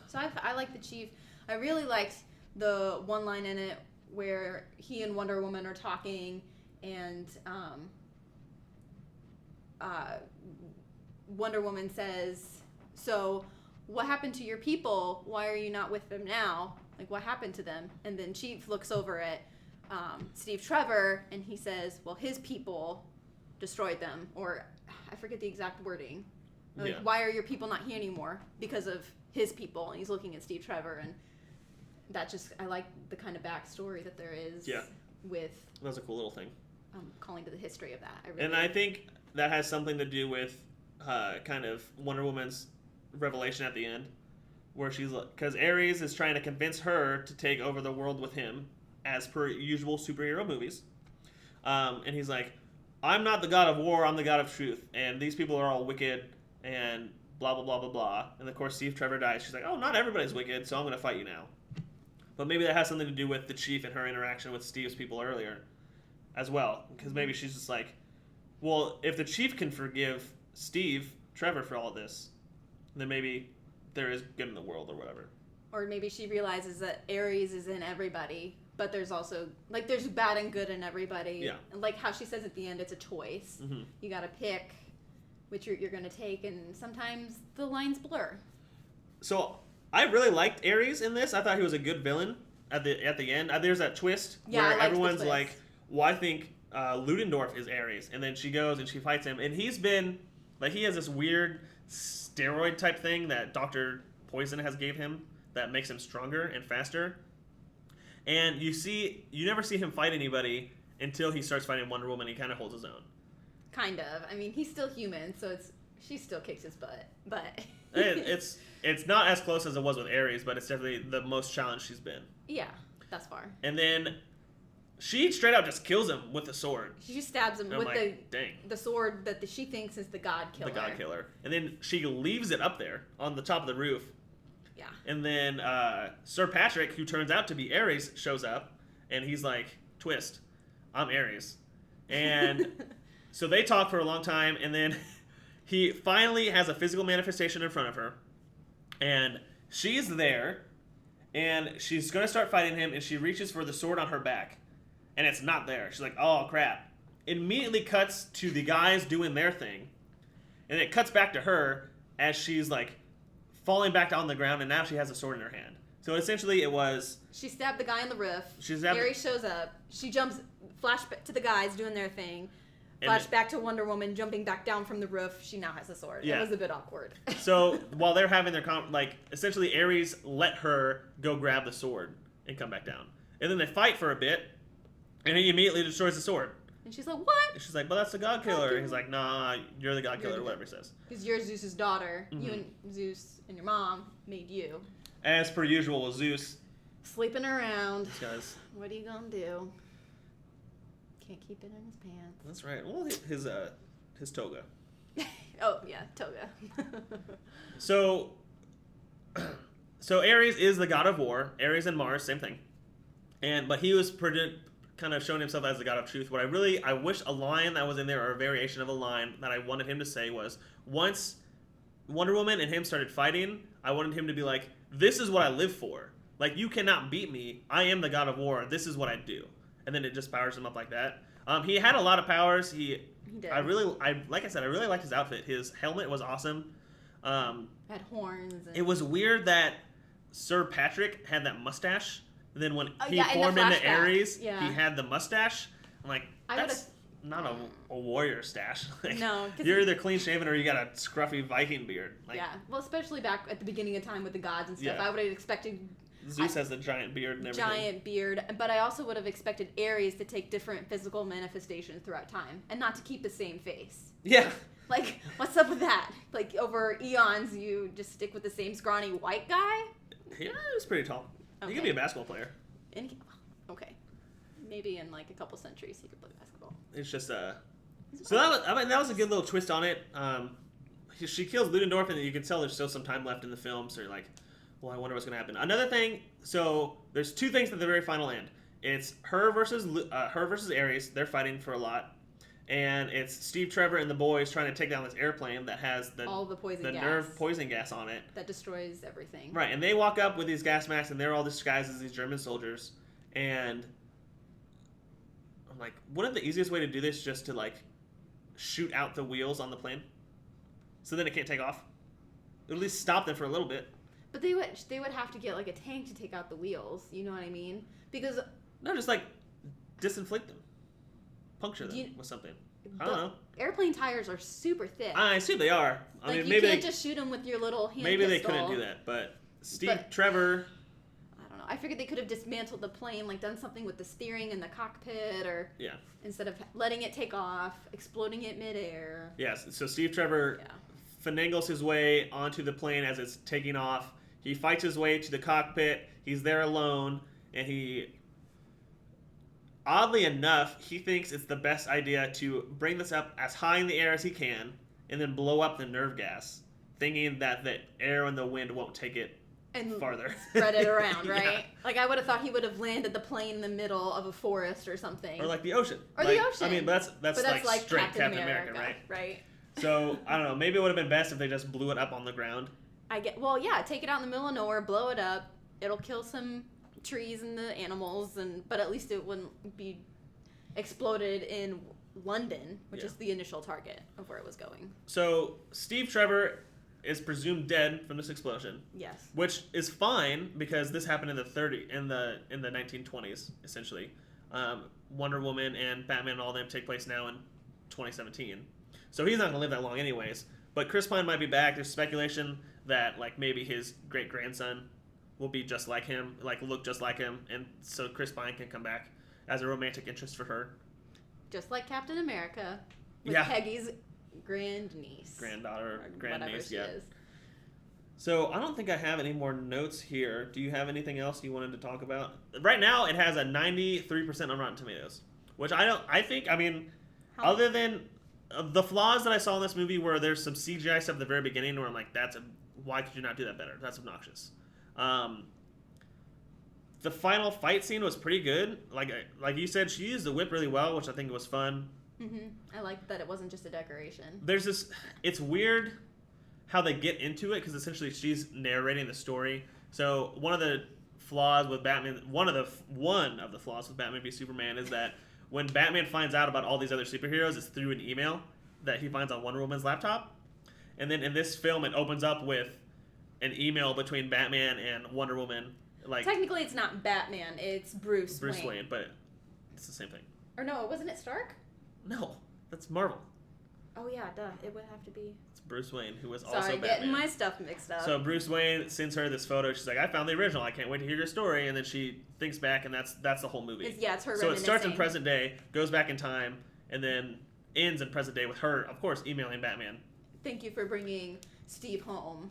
So I like the chief. I really liked the one line in it where he and Wonder Woman are talking, and Wonder Woman says, "So, what happened to your people? Why are you not with them now? Like, what happened to them?" And then Chief looks over at Steve Trevor, and he says, "Well, his people destroyed them," or I forget the exact wording. Like, "Why are your people not here anymore?" Because of his people. And he's looking at Steve Trevor, and I like the kind of backstory that there is with. That was a cool little thing. Calling to the history of that. I think that has something to do with kind of Wonder Woman's revelation at the end, where because Ares is trying to convince her to take over the world with him, as per usual superhero movies, and he's like, "I'm not the god of war, I'm the god of truth, and these people are all wicked, and blah blah blah blah blah." And of course Steve Trevor dies. She's like, "Oh, not everybody's wicked, so I'm going to fight you now." But maybe that has something to do with the Chief and her interaction with Steve's people earlier as well, because maybe she's just like, well, if the Chief can forgive Steve Trevor for all of this, then maybe there is good in the world or whatever. Or maybe she realizes that Ares is in everybody, but there's also, like, there's bad and good in everybody. Yeah. And like how she says at the end, it's a choice. Mm-hmm. You got to pick which route you're going to take, and sometimes the lines blur. So I really liked Ares in this. I thought he was a good villain at the end. There's that twist where everyone's like, well, I think Ludendorff is Ares. And then she goes and she fights him. And he's been, like, he has this weird steroid type thing that Dr. Poison has gave him that makes him stronger and faster. And you never see him fight anybody until he starts fighting Wonder Woman. He kind of holds his own. Kind of. I mean, he's still human, so she still kicks his butt. But it's not as close as it was with Ares, but it's definitely the most challenged she's been. Yeah, that's far. And then she straight out just kills him with the sword. She just stabs him with dang. the sword that she thinks is the God Killer. The God Killer. And then she leaves it up there on the top of the roof. Yeah. And then Sir Patrick, who turns out to be Ares, shows up. And he's like, twist, I'm Ares. And so they talk for a long time. And then he finally has a physical manifestation in front of her. And she's there. And she's going to start fighting him. And she reaches for the sword on her back. And it's not there. She's like, oh, crap. Immediately cuts to the guys doing their thing. And it cuts back to her as she's, like, falling back on the ground. And now she has a sword in her hand. So essentially it was... She stabbed the guy on the roof. Ares shows up. She jumps, flashback to the guys doing their thing. Flashback to Wonder Woman jumping back down from the roof. She now has a sword. Yeah. It was a bit awkward. So while they're having their... essentially Ares let her go grab the sword and come back down. And then they fight for a bit. And he immediately destroys the sword. And she's like, what? And she's like, but that's the God Killer. And he's like, nah, you're the God Killer, whatever he says. Because you're Zeus's daughter. Mm-hmm. You and Zeus and your mom made you. As per usual, Zeus. Sleeping around. Guys. What are you going to do? Can't keep it in his pants. That's right. Well, his toga. Oh, yeah, toga. So Ares is the god of war. Ares and Mars, same thing. But he was kind of showing himself as the god of truth. What I wish a line that was in there, or a variation of a line that I wanted him to say was, once Wonder Woman and him started fighting, I wanted him to be like, this is what I live for. Like, you cannot beat me. I am the god of war. This is what I do. And then it just powers him up like that. He had a lot of powers. He did. Like I said, I really liked his outfit. His helmet was awesome. Had horns. It was weird that Sir Patrick had that mustache. And then when he formed into Ares, he had the mustache. I'm like, that's not a warrior stash. Like, no. You're either clean-shaven or you got a scruffy Viking beard. Like, yeah. Well, especially back at the beginning of time with the gods and stuff. Yeah. I would have expected... Zeus has the giant beard and everything. Giant beard. But I also would have expected Ares to take different physical manifestations throughout time. And not to keep the same face. Yeah. Like, what's up with that? Like, over eons, you just stick with the same scrawny white guy? Yeah, he was pretty tall. Okay. He could be a basketball player. Okay. Maybe in like a couple centuries he could play basketball. It's just so that was a good little twist on it. She kills Ludendorff, and you can tell there's still some time left in the film. So you're like, well, I wonder what's going to happen. Another thing. So there's two things at the very final end. It's her versus Ares. They're fighting for a lot, and it's Steve Trevor and the boys trying to take down this airplane that has all the poison gas. Nerve poison gas on it that destroys everything. Right, and they walk up with these gas masks, and they're all disguised as these German soldiers. And I'm like, wouldn't the easiest way to do this just to like shoot out the wheels on the plane, so then it can't take off? At least stop them for a little bit. But they would have to get like a tank to take out the wheels. You know what I mean? Because no, just like disinflate them, puncture them with something. I don't know. Airplane tires are super thick. I assume they are. I mean, you can't just shoot them with your little hand Maybe pistol. They couldn't do that, but Trevor. I don't know. I figured they could have dismantled the plane, like done something with the steering and the cockpit, or instead of letting it take off, exploding it midair. Yes. So Steve Trevor finagles his way onto the plane as it's taking off. He fights his way to the cockpit. He's there alone, and oddly enough, he thinks it's the best idea to bring this up as high in the air as he can and then blow up the nerve gas, thinking that the air and the wind won't take it farther. Spread it around, right? Yeah. Like, I would have thought he would have landed the plane in the middle of a forest or something. Or like the ocean. Or the ocean. I mean, that's like straight Captain America, right? Right. So, I don't know. Maybe it would have been best if they just blew it up on the ground. Take it out in the middle of nowhere, blow it up. It'll kill some trees and the animals, but at least it wouldn't be exploded in London, which is the initial target of where it was going. So Steve Trevor is presumed dead from this explosion. Yes. Which is fine because this happened in the 1920s essentially. Wonder Woman and Batman and all them take place now in 2017. So he's not going to live that long anyways. But Chris Pine might be back. There's speculation that like maybe his great-grandson will be just like him, like look just like him, and so Chris Pine can come back as a romantic interest for her. Just like Captain America with Peggy's granddaughter, grandniece, she is. So I don't think I have any more notes here. Do you have anything else you wanted to talk about? Right now, it has a 93% on Rotten Tomatoes, which I mean, other than the flaws that I saw in this movie, where there's some CGI stuff at the very beginning, where I'm like, why could you not do that better? That's obnoxious. The final fight scene was pretty good. Like you said, she used the whip really well, which I think was fun. I like that it wasn't just a decoration. It's weird how they get into it, because essentially she's narrating the story. So one of the flaws with Batman, one of the flaws with Batman v Superman is that when Batman finds out about all these other superheroes, it's through an email that he finds on Wonder Woman's laptop. And then in this film, it opens up with an email between Batman and Wonder Woman. Like, technically, it's not Batman; it's Bruce Wayne. But it's the same thing. Or no, wasn't it Stark? No, that's Marvel. Oh yeah, duh. It would have to be. It's Bruce Wayne, who was also Batman. Sorry, getting my stuff mixed up. So Bruce Wayne sends her this photo. She's like, "I found the original. I can't wait to hear your story." And then she thinks back, and that's the whole movie. It's her. So it starts in present day, goes back in time, and then ends in present day with her, of course, emailing Batman. Thank you for bringing Steve home.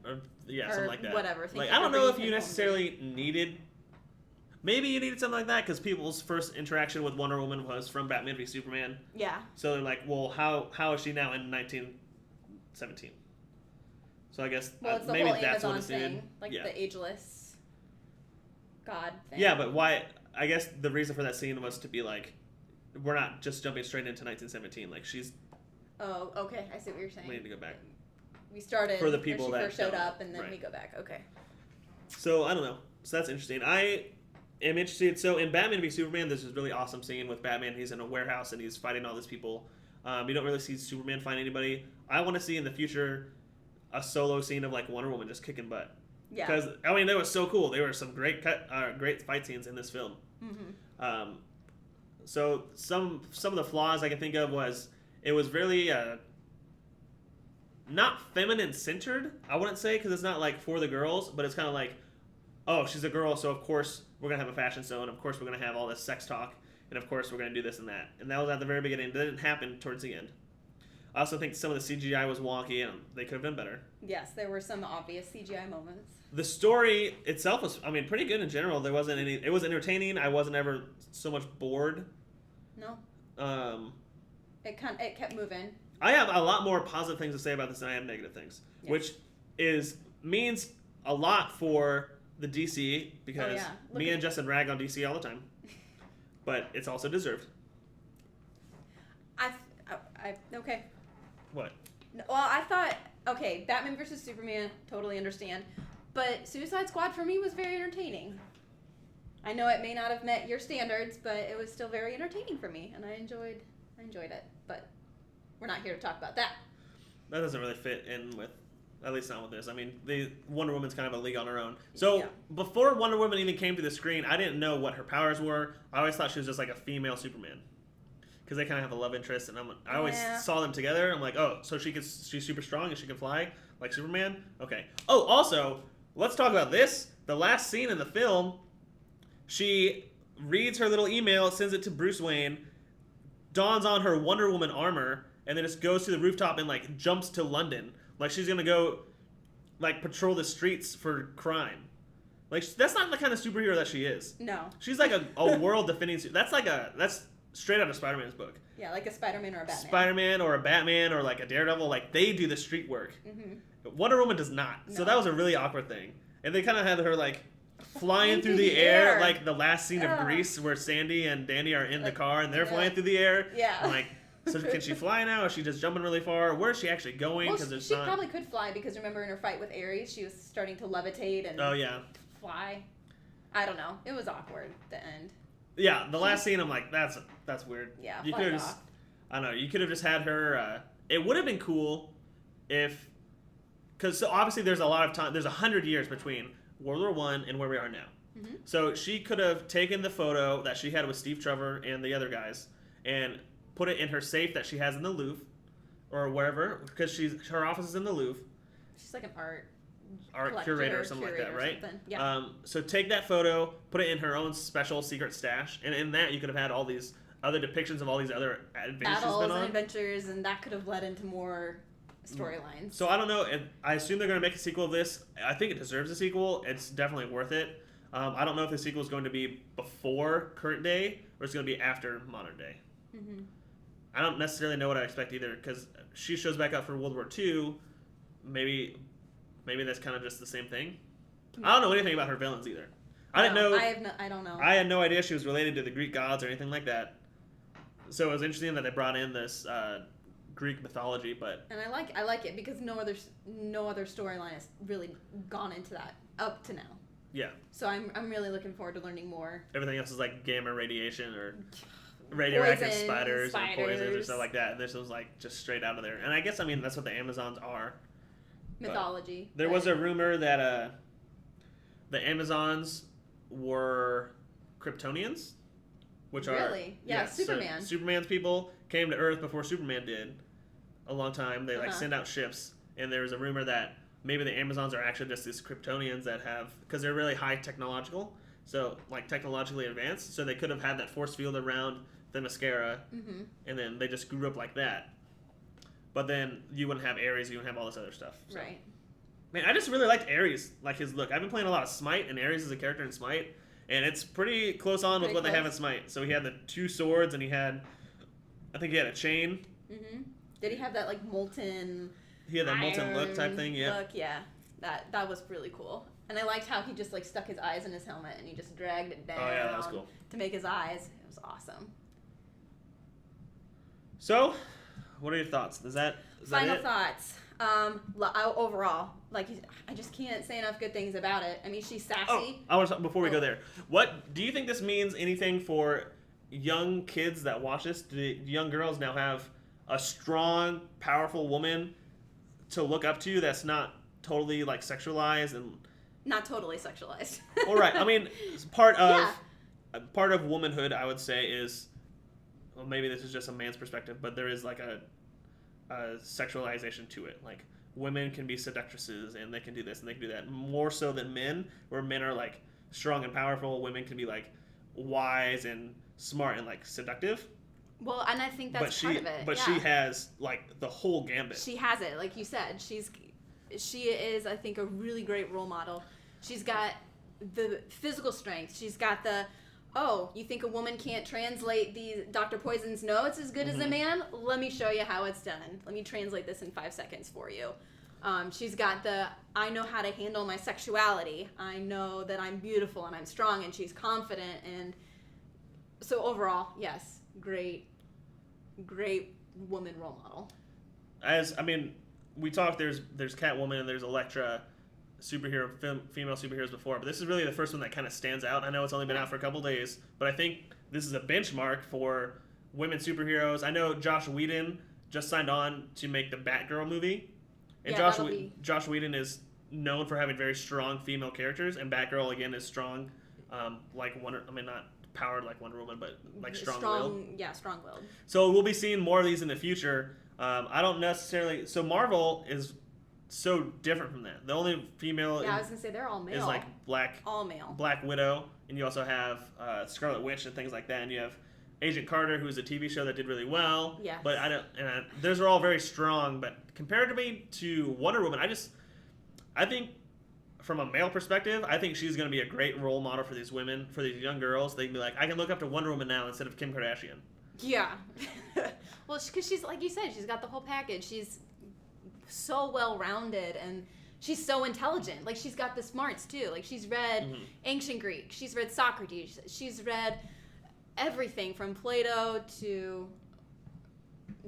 Something like that. Whatever. Like, I don't know if you necessarily needed. Maybe you needed something like that, because people's first interaction with Wonder Woman was from Batman v Superman. Yeah. So they're like, well, how is she now in 1917? So I guess it's the maybe whole that's Amazon what it's thing, in. the ageless god thing. Yeah, but why? I guess the reason for that scene was to be like, we're not just jumping straight into 1917. Like, she's. Oh, okay. I see what you're saying. We need to go back. We started for the people when she that first showed don't. up, and then Right. we go back. Okay. So I don't know. So that's interesting. I am interested. So in Batman v Superman, there's this really awesome scene with Batman. He's in a warehouse and he's fighting all these people. You don't really see Superman fight anybody. I want to see in the future a solo scene of like Wonder Woman just kicking butt. Yeah. Because I mean, that was so cool. There were some great fight scenes in this film. So some of the flaws I can think of was it was really not feminine centered. I wouldn't say, because it's not like for the girls, but it's kind of like, oh, she's a girl, so of course we're gonna have a fashion show, and of course we're gonna have all this sex talk, and of course we're gonna do this and that. And that was at the very beginning. That didn't happen towards the end. I also think some of the CGI was wonky, and they could have done better. Yes, there were some obvious CGI moments. The story itself was, I mean, pretty good in general. There wasn't any. It was entertaining. I wasn't ever so much bored. No. It kept moving. I have a lot more positive things to say about this than I have negative things, yes. which means a lot for the DC, because me and Justin rag on DC all the time, but it's also deserved. Okay. What? Well, I thought, okay, Batman versus Superman, totally understand, but Suicide Squad for me was very entertaining. I know it may not have met your standards, but it was still very entertaining for me, and I enjoyed it. But we're not here to talk about that. That doesn't really fit in with, at least not with this. I mean, Wonder Woman's kind of a league on her own. So before Wonder Woman even came to the screen, I didn't know what her powers were. I always thought she was just like a female Superman, because they kind of have a love interest, and I always saw them together. I'm like, oh, so she's super strong and she can fly like Superman? Okay. Oh, also, let's talk about this. The last scene in the film, she reads her little email, sends it to Bruce Wayne, dons on her Wonder Woman armor, and then just goes to the rooftop and like jumps to London. Like she's gonna go like patrol the streets for crime. Like that's not the kind of superhero that she is. No. She's like a world defending. That's straight out of Spider-Man's book. Yeah, like a Spider-Man or a Batman. Spider-Man or a Batman or like a Daredevil, like they do the street work. Wonder Woman does not. No. So that was a really awkward thing. And they kind of had her like flying through the air, like the last scene of Grease, where Sandy and Danny are in the car and they're flying through the air. Yeah. I'm like, so can she fly now? Is she just jumping really far? Where is she actually going? Well, she probably could fly, because remember in her fight with Ares, she was starting to levitate and fly. I don't know. It was awkward at the end. Yeah, the last scene, I'm like, that's weird. Yeah, you could have I don't know. You could have just had her. It would have been cool if, because so obviously there's a lot of time. There's 100 years between World War I and where we are now. So she could have taken the photo that she had with Steve Trevor and the other guys and put it in her safe that she has in the Louvre or wherever, because her office is in the Louvre. She's like an art curator or something like that, right? Yeah. So take that photo, put it in her own special secret stash, and in that you could have had all these other depictions of all these other adventures battles and adventures, and that could have led into more storylines. So I don't know. I assume they're going to make a sequel of this. I think it deserves a sequel. It's definitely worth it. I don't know if the sequel is going to be before current day or it's going to be after modern day. Mm-hmm. I don't necessarily know what I expect either because she shows back up for World War II. Maybe that's kind of just the same thing. I don't know anything about her villains either. I didn't know. I don't know. I had no idea she was related to the Greek gods or anything like that. So it was interesting that they brought in this Greek mythology, but and I like it because no other storyline has really gone into that up to now. Yeah. So I'm really looking forward to learning more. Everything else is like gamma radiation or radioactive spiders and poisons or stuff like that. And this was like just straight out of there. And I guess that's what the Amazons are. Mythology. There was a rumor that the Amazons were Kryptonians, which are Superman. So Superman's people came to Earth before Superman did a long time. They send out ships, and there was a rumor that maybe the Amazons are actually just these Kryptonians that have, because they're really high technological, so like technologically advanced, so they could have had that force field around the mascara, and then they just grew up like that. But then you wouldn't have Ares, you wouldn't have all this other stuff. So. Right. Man, I just really liked Ares, like his look. I've been playing a lot of Smite, and Ares is a character in Smite, and it's pretty close on with what they have in Smite. So he had the 2 swords, and I think he had a chain. Mm-hmm. Did he have that like molten? He had that molten look type thing, yeah. Look, yeah. That was really cool. And I liked how he just like stuck his eyes in his helmet and he just dragged it down. Oh yeah, that was cool. To make his eyes. It was awesome. So, what are your thoughts? Final thoughts. Overall, I just can't say enough good things about it. I mean, she's sassy. Before we go there, what do you think this means anything for young kids that watch this? Do young girls now have a strong, powerful woman to look up to that's not totally like sexualized and not totally sexualized? All right. I mean, part of womanhood, I would say, is, well, maybe this is just a man's perspective, but there is like a sexualization to it. Like women can be seductresses and they can do this and they can do that more so than men, where men are like strong and powerful. Women can be like wise and smart and like seductive. Well, and I think that's part of it. But she has like the whole gambit. She has it, like you said. She is, I think, a really great role model. She's got the physical strength. She's got you think a woman can't translate these Dr. Poison's notes as good as a man? Let me show you how it's done. Let me translate this in 5 seconds for you. She's got I know how to handle my sexuality. I know that I'm beautiful and I'm strong, and she's confident. And so overall, yes, great woman role model. We talked, there's Catwoman and there's Elektra, female superheroes before, but this is really the first one that kind of stands out. I know it's only been out for a couple days, but I think this is a benchmark for women superheroes. I know Josh Whedon just signed on to make the Batgirl movie, and Josh Whedon is known for having very strong female characters, and Batgirl again is strong, not powered like Wonder Woman, but like strong-willed. Yeah, strong-willed. So we'll be seeing more of these in the future. I don't necessarily. So Marvel is so different from that. The only female. Yeah, I was gonna say they're all male. Is like all male. Black Widow, and you also have Scarlet Witch and things like that, and you have Agent Carter, who's a TV show that did really well. Yeah. But those are all very strong. But comparatively to Wonder Woman, I think from a male perspective, I think she's going to be a great role model for these women, for these young girls. They can be like, I can look up to Wonder Woman now instead of Kim Kardashian. Yeah. Well, because she's, like you said, she's got the whole package. She's so well-rounded, and she's so intelligent. Like, she's got the smarts, too. Like, she's read ancient Greek. She's read Socrates. She's read everything from Plato to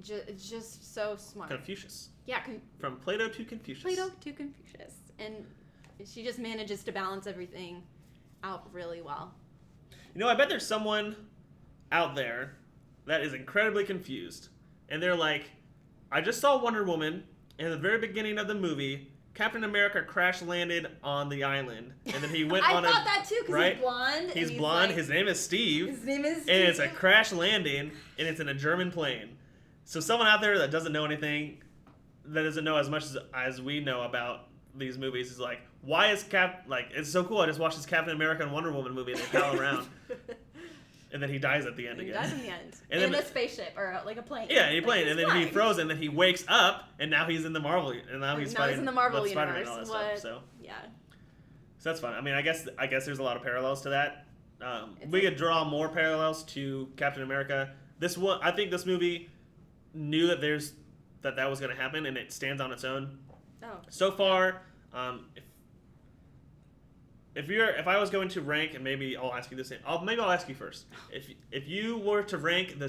just so smart. Confucius. Yeah. From Plato to Confucius. And she just manages to balance everything out really well. I bet there's someone out there that is incredibly confused. And they're like, I just saw Wonder Woman, and at the very beginning of the movie, Captain America crash landed on the island. And then he went I thought that too, because he's blonde. He's blonde. His name is Steve. And it's a crash landing, and it's in a German plane. So someone out there that doesn't know anything, that doesn't know as much as we know about these movies, is like, why is it's so cool. I just watched this Captain America and Wonder Woman movie and they pal around. And then he dies at the end He again. dies in the end. And in then, a spaceship or like a plane. Yeah, he played, he's and then flying. he froze, and then he wakes up, and now he's in the Marvel, and now he's fighting in the Marvel with Spider-Man universe. and all that stuff. So Yeah. that's fun. I mean, I guess there's a lot of parallels to that. It's We could draw more parallels to Captain America. I think this movie knew that that was going to happen, and it stands on its own. Oh. So far, if I was going to rank, and maybe I'll ask you this, maybe I'll ask you first. If you were to rank the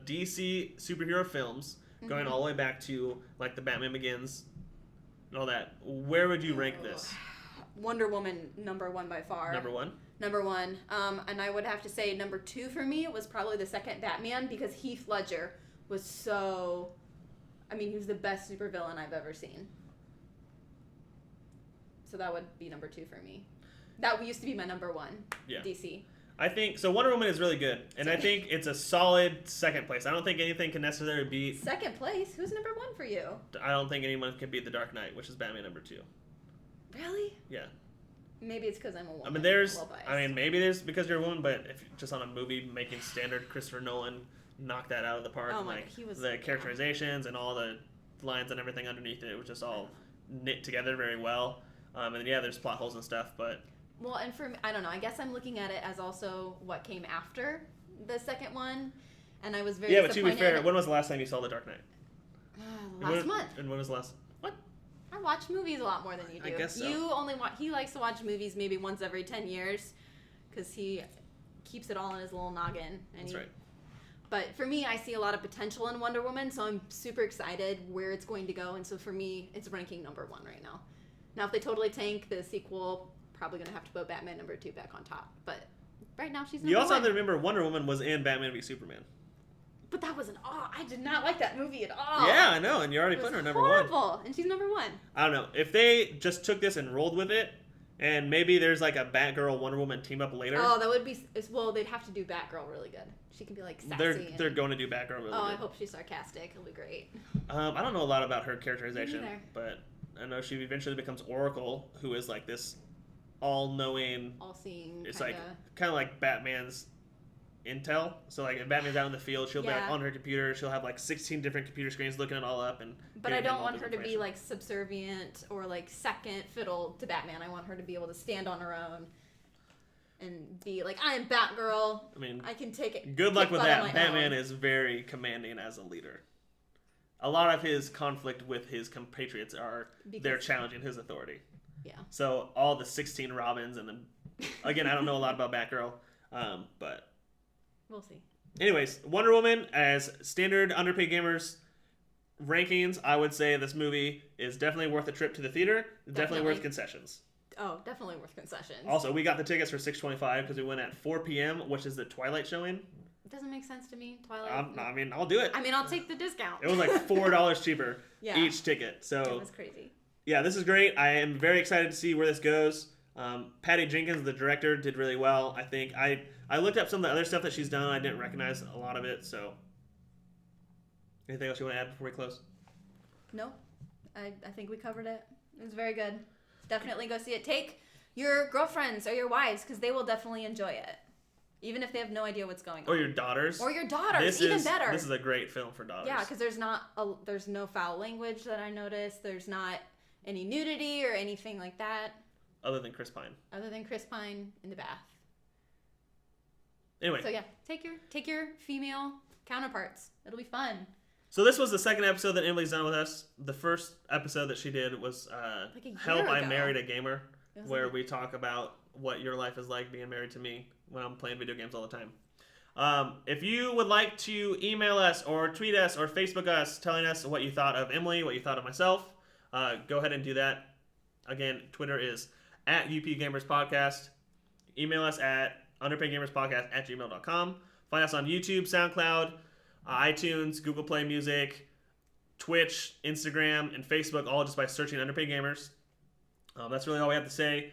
DC superhero films, going all the way back to like the Batman Begins and all that, where would you rank this? Wonder Woman number 1 by far. Number 1. Number 1. And I would have to say number 2 for me was probably the second Batman because Heath Ledger was so. I mean, he was the best supervillain I've ever seen. So that would be number 2 for me. That used to be my number 1. Yeah. DC. I think so. Wonder Woman is really good, and I think it's a solid second place. I don't think anything can necessarily beat. Second place? Who's number 1 for you? I don't think anyone can beat The Dark Knight, which is Batman number 2. Really? Yeah. Maybe it's because I'm a woman. I mean, maybe there's because you're a woman, but if just on a movie making standard, Christopher Nolan knocked that out of the park. Oh my like God, he was the characterizations and all the lines and everything underneath it was just all knit together very well. And then, yeah, there's plot holes and stuff, but. Well, and for me, I don't know. I guess I'm looking at it as also what came after the second one, and I was very Yeah, but to disappointed. be fair, when was the last time you saw The Dark Knight? Last month. And when was the last? What? I watch movies a lot more than you do. I guess so. You only he likes to watch movies maybe once every 10 years, because he keeps it all in his little noggin. That's right. But for me, I see a lot of potential in Wonder Woman, so I'm super excited where it's going to go. And so for me, it's ranking number 1 right now. Now, if they totally tank the sequel, probably going to have to put Batman number 2 back on top. But right now, she's number 1. You also have to remember Wonder Woman was in Batman v Superman. But that was I did not like that movie at all. Yeah, I know, and you already put her number 1. Horrible, and she's number 1. I don't know. If they just took this and rolled with it, and maybe there's like a Batgirl Wonder Woman team up later. Oh, that would be well. They'd have to do Batgirl really good. She can be like sassy. They're going to do Batgirl really good. I hope she's sarcastic. It'll be great. I don't know a lot about her characterization, Me neither. but I know she eventually becomes Oracle, who is like this all-knowing, all-seeing. It's kind of like Batman's intel. So like if Batman's out in the field, she'll be like on her computer. She'll have like 16 different computer screens looking it all up. But I don't want her to be like subservient or like second fiddle to Batman. I want her to be able to stand on her own and be like, I am Batgirl. I mean, I can take it. Good luck with that. Batman is very commanding as a leader. A lot of his conflict with his compatriots they're challenging his authority. Yeah. So all the 16 Robins and then again, I don't know a lot about Batgirl, but we'll see. Anyways, Wonder Woman as standard Underpaid Gamers rankings, I would say this movie is definitely worth a trip to the theater. Definitely worth concessions. Oh, definitely worth concessions. Also, we got the tickets for $6.25 because we went at 4 p.m., which is the Twilight showing. It doesn't make sense to me. Twilight. I mean, I'll do it. I mean, I'll take the discount. It was like $4 cheaper each ticket. So that was crazy. Yeah, this is great. I am very excited to see where this goes. Patty Jenkins, the director, did really well. I think I looked up some of the other stuff that she's done. I didn't recognize a lot of it. So, anything else you want to add before we close? No, I think we covered it. It was very good. Definitely go see it. Take your girlfriends or your wives because they will definitely enjoy it, even if they have no idea what's going on. Or your daughters. Or your daughters, even better. This is a great film for daughters. Yeah, because there's no foul language that I noticed. There's not any nudity or anything like that. Other than Chris Pine. Other than Chris Pine in the bath. Anyway. So yeah, take your female counterparts. It'll be fun. So this was the second episode that Emily's done with us. The first episode that she did was Help, I Married a Gamer, where we talk about what your life is like being married to me when I'm playing video games all the time. If you would like to email us or tweet us or Facebook us telling us what you thought of Emily, what you thought of myself, go ahead and do that. Again, Twitter is @UPGamersPodcast. Email us at underpaidgamerspodcast@gmail.com. Find us on YouTube, SoundCloud, iTunes, Google Play Music, Twitch, Instagram, and Facebook, all just by searching Underpaid Gamers. That's really all we have to say.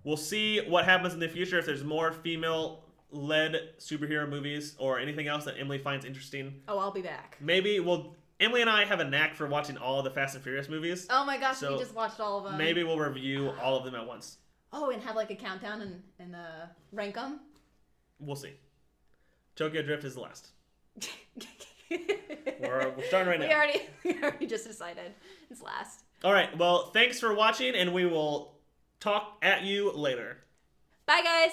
We'll see what happens in the future if there's more female-led superhero movies or anything else that Emily finds interesting. Oh, I'll be back. Maybe Emily and I have a knack for watching all the Fast and Furious movies. Oh my gosh, we just watched all of them. Maybe we'll review all of them at once. Oh, and have like a countdown and rank them? We'll see. Tokyo Drift is the last. We're starting right now. We already just decided it's last. All right. Well, thanks for watching, and we will talk at you later. Bye, guys.